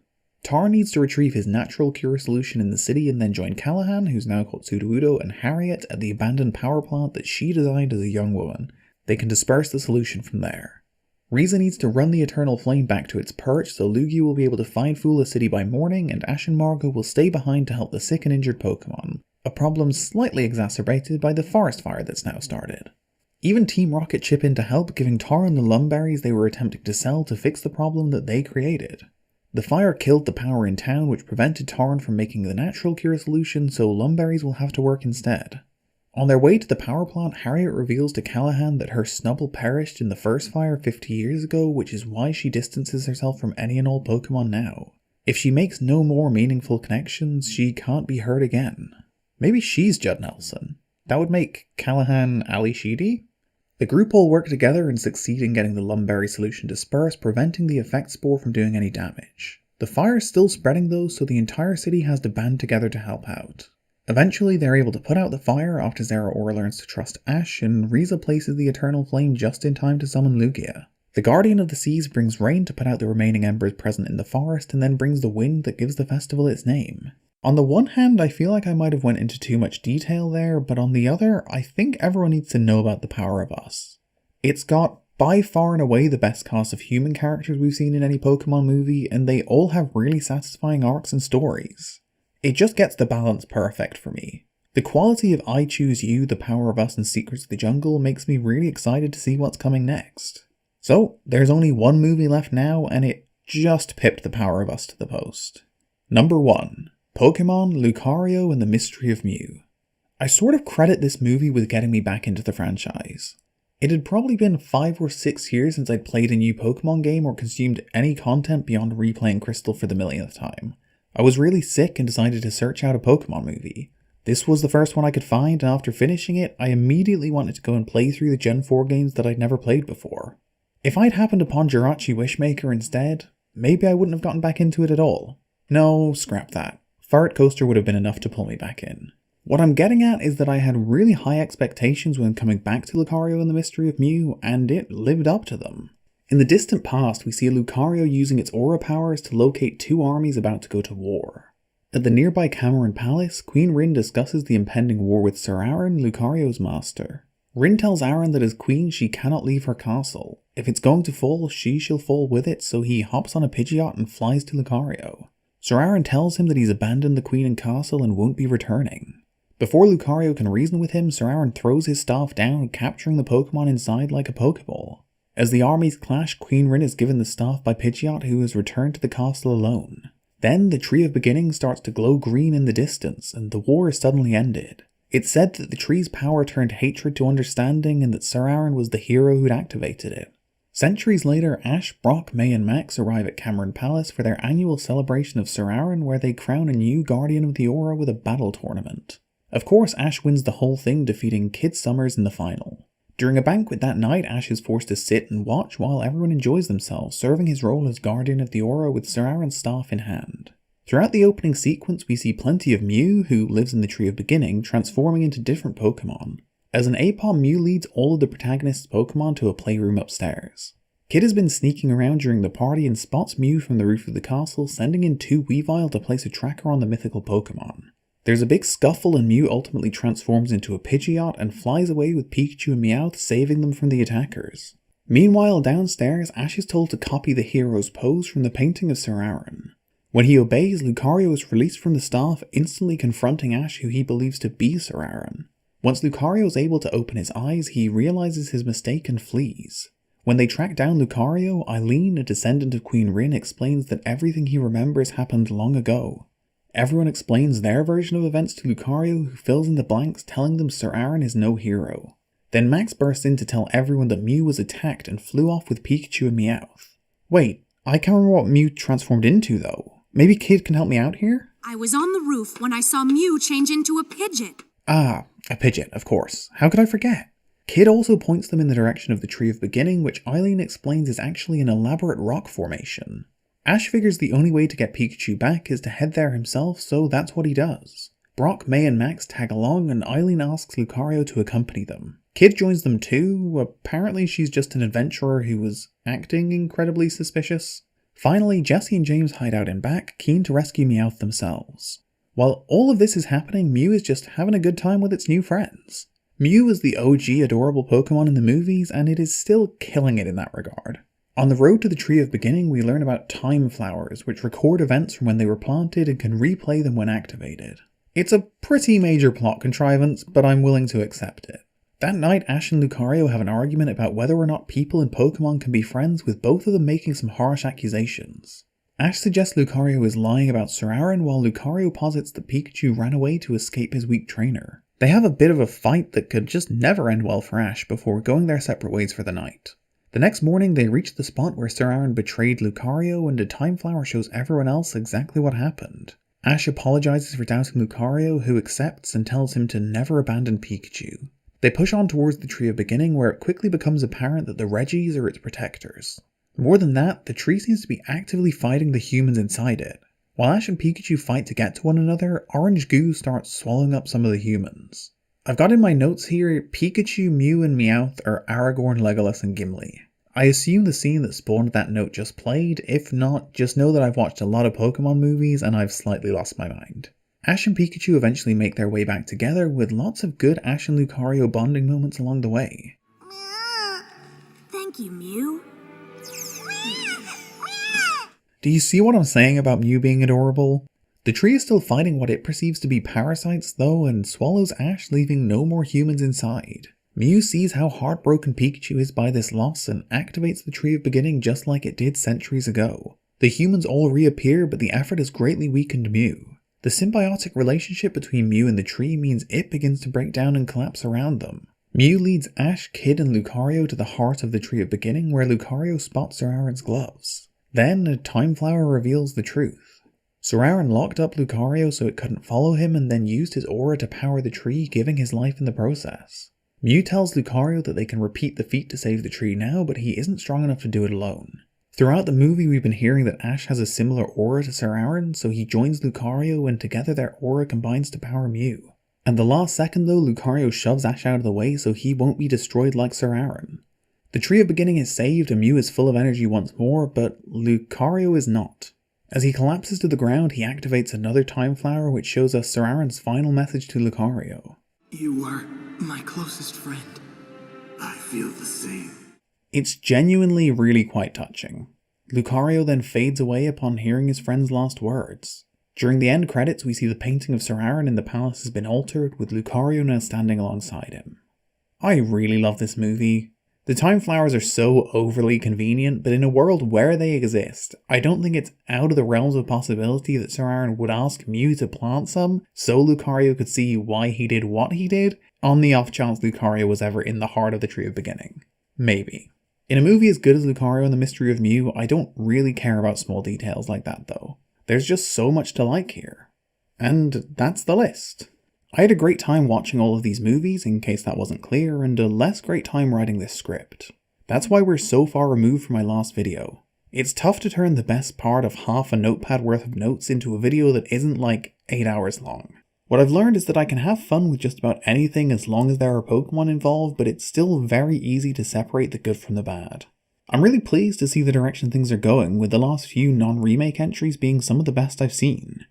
Taran needs to retrieve his natural cure solution in the city and then join Callahan, who's now called Sudowoodo, and Harriet at the abandoned power plant that she designed as a young woman. They can disperse the solution from there. Riza needs to run the Eternal Flame back to its perch so Lugia will be able to find Fula City by morning, and Ash and Margot will stay behind to help the sick and injured Pokémon, a problem slightly exacerbated by the forest fire that's now started. Even Team Rocket chip in to help, giving Taran the lumberries they were attempting to sell to fix the problem that they created. The fire killed the power in town, which prevented Taran from making the natural cure solution, so lumberries will have to work instead. On their way to the power plant, Harriet reveals to Callahan that her Snubbull perished in the first fire 50 years ago, which is why she distances herself from any and all Pokémon now. If she makes no more meaningful connections, she can't be hurt again. Maybe she's Judd Nelson. That would make Callahan Ali Sheedy? The group all work together and succeed in getting the lumberry solution dispersed, preventing the effect spore from doing any damage. The fire's still spreading though, so the entire city has to band together to help out. Eventually, they're able to put out the fire after Zeraora learns to trust Ash, and Riza places the Eternal Flame just in time to summon Lugia. The Guardian of the Seas brings rain to put out the remaining embers present in the forest, and then brings the wind that gives the festival its name. On the one hand, I feel like I might have went into too much detail there, but on the other, I think everyone needs to know about the Power of Us. It's got by far and away the best cast of human characters we've seen in any Pokemon movie, and they all have really satisfying arcs and stories. It just gets the balance perfect for me. The quality of I Choose You, The Power of Us, and Secrets of the Jungle makes me really excited to see what's coming next. So, there's only one movie left now, and it just pipped The Power of Us to the post. Number 1. Pokémon, Lucario, and the Mystery of Mew. I sort of credit this movie with getting me back into the franchise. It had probably been 5 or 6 years since I'd played a new Pokémon game or consumed any content beyond replaying Crystal for the millionth time. I was really sick and decided to search out a Pokémon movie. This was the first one I could find, and after finishing it, I immediately wanted to go and play through the Gen 4 games that I'd never played before. If I'd happened upon Jirachi Wishmaker instead, maybe I wouldn't have gotten back into it at all. No, scrap that. Ferret Coaster would have been enough to pull me back in. What I'm getting at is that I had really high expectations when coming back to Lucario and the Mystery of Mew, and it lived up to them. In the distant past, we see Lucario using its aura powers to locate 2 armies about to go to war. At the nearby Cameron Palace, Queen Rin discusses the impending war with Sir Aaron, Lucario's master. Rin tells Aaron that as queen she cannot leave her castle. If it's going to fall, she shall fall with it, so he hops on a Pidgeot and flies to Lucario. Sir Aaron tells him that he's abandoned the queen and castle and won't be returning. Before Lucario can reason with him, Sir Aaron throws his staff down, capturing the Pokemon inside like a Pokeball. As the armies clash, Queen Rin is given the staff by Pidgeot, who has returned to the castle alone. Then the Tree of Beginnings starts to glow green in the distance, and the war is suddenly ended. It's said that the tree's power turned hatred to understanding, and that Sir Aaron was the hero who'd activated it. Centuries later, Ash, Brock, May, and Max arrive at Cameron Palace for their annual celebration of Sir Aaron, where they crown a new Guardian of the Aura with a battle tournament. Of course, Ash wins the whole thing, defeating Kid Summers in the final. During a banquet that night, Ash is forced to sit and watch while everyone enjoys themselves, serving his role as Guardian of the Aura with Sir Aaron's staff in hand. Throughout the opening sequence, we see plenty of Mew, who lives in the Tree of Beginning, transforming into different Pokemon. As an APOM, Mew leads all of the protagonist's Pokemon to a playroom upstairs. Kid has been sneaking around during the party and spots Mew from the roof of the castle, sending in 2 Weavile to place a tracker on the mythical Pokemon. There's a big scuffle and Mew ultimately transforms into a Pidgeot and flies away with Pikachu and Meowth, saving them from the attackers. Meanwhile, downstairs, Ash is told to copy the hero's pose from the painting of Sir Aaron. When he obeys, Lucario is released from the staff, instantly confronting Ash, who he believes to be Sir Aaron. Once Lucario is able to open his eyes, he realizes his mistake and flees. When they track down Lucario, Eileen, a descendant of Queen Rin, explains that everything he remembers happened long ago. Everyone explains their version of events to Lucario, who fills in the blanks, telling them Sir Aaron is no hero. Then Max bursts in to tell everyone that Mew was attacked and flew off with Pikachu and Meowth. Wait, I can't remember what Mew transformed into though. Maybe Kid can help me out here? I was on the roof when I saw Mew change into a Pidgeot. Ah, a Pidgeot, of course. How could I forget? Kid also points them in the direction of the Tree of Beginning, which Eileen explains is actually an elaborate rock formation. Ash figures the only way to get Pikachu back is to head there himself, so that's what he does. Brock, May and Max tag along and Eileen asks Lucario to accompany them. Kid joins them too. Apparently she's just an adventurer who was acting incredibly suspicious. Finally, Jessie and James hide out in back, keen to rescue Meowth themselves. While all of this is happening, Mew is just having a good time with its new friends. Mew is the OG adorable Pokemon in the movies, and it is still killing it in that regard. On the road to the Tree of Beginning, we learn about time flowers, which record events from when they were planted and can replay them when activated. It's a pretty major plot contrivance, but I'm willing to accept it. That night, Ash and Lucario have an argument about whether or not people in Pokemon can be friends, with both of them making some harsh accusations. Ash suggests Lucario is lying about Sir Aaron, while Lucario posits that Pikachu ran away to escape his weak trainer. They have a bit of a fight that could just never end well for Ash before going their separate ways for the night. The next morning, they reach the spot where Sir Aaron betrayed Lucario, and a time flower shows everyone else exactly what happened. Ash apologizes for doubting Lucario, who accepts and tells him to never abandon Pikachu. They push on towards the Tree of Beginning, where it quickly becomes apparent that the Reggies are its protectors. More than that, the tree seems to be actively fighting the humans inside it. While Ash and Pikachu fight to get to one another, orange goo starts swallowing up some of the humans. I've got in my notes here, Pikachu, Mew and Meowth are Aragorn, Legolas and Gimli. I assume the scene that spawned that note just played. If not, just know that I've watched a lot of Pokemon movies and I've slightly lost my mind. Ash and Pikachu eventually make their way back together, with lots of good Ash and Lucario bonding moments along the way. Thank you, Mew. Do you see what I'm saying about Mew being adorable? The tree is still fighting what it perceives to be parasites though, and swallows Ash, leaving no more humans inside. Mew sees how heartbroken Pikachu is by this loss and activates the Tree of Beginning just like it did centuries ago. The humans all reappear, but the effort has greatly weakened Mew. The symbiotic relationship between Mew and the tree means it begins to break down and collapse around them. Mew leads Ash, Kid and Lucario to the heart of the Tree of Beginning, where Lucario spots Sir Aaron's gloves. Then, a time flower reveals the truth. Sir Aaron locked up Lucario so it couldn't follow him and then used his aura to power the tree, giving his life in the process. Mew tells Lucario that they can repeat the feat to save the tree now, but he isn't strong enough to do it alone. Throughout the movie, we've been hearing that Ash has a similar aura to Sir Aaron, so he joins Lucario and together their aura combines to power Mew. At the last second though, Lucario shoves Ash out of the way so he won't be destroyed like Sir Aaron. The Tree of Beginning is saved and Mew is full of energy once more, but Lucario is not. As he collapses to the ground, he activates another time flower which shows us Sir Aaron's final message to Lucario. You were my closest friend. I feel the same. It's genuinely really quite touching. Lucario then fades away upon hearing his friend's last words. During the end credits, we see the painting of Sir Aaron in the palace has been altered, with Lucario now standing alongside him. I really love this movie. The time flowers are so overly convenient, but in a world where they exist, I don't think it's out of the realms of possibility that Sir Aaron would ask Mew to plant some, so Lucario could see why he did what he did, on the off chance Lucario was ever in the heart of the Tree of Beginning. Maybe. In a movie as good as Lucario and the Mystery of Mew, I don't really care about small details like that though. There's just so much to like here. And that's the list. I had a great time watching all of these movies, in case that wasn't clear, and a less great time writing this script. That's why we're so far removed from my last video. It's tough to turn the best part of half a notepad worth of notes into a video that isn't like 8 hours long. What I've learned is that I can have fun with just about anything as long as there are Pokemon involved, but it's still very easy to separate the good from the bad. I'm really pleased to see the direction things are going, with the last few non-remake entries being some of the best I've seen.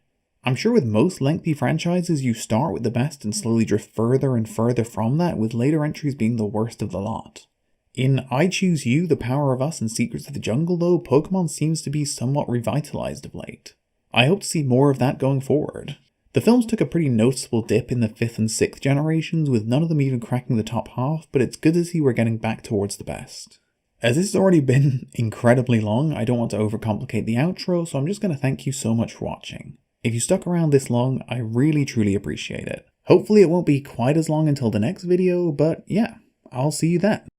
I'm sure with most lengthy franchises you start with the best and slowly drift further and further from that, with later entries being the worst of the lot. In I Choose You, The Power of Us, and Secrets of the Jungle though, Pokémon seems to be somewhat revitalized of late. I hope to see more of that going forward. The films took a pretty noticeable dip in the 5th and 6th generations, with none of them even cracking the top half, but it's good to see we're getting back towards the best. As this has already been incredibly long, I don't want to overcomplicate the outro, so I'm just going to thank you so much for watching. If you stuck around this long, I really truly appreciate it. Hopefully it won't be quite as long until the next video, but yeah, I'll see you then.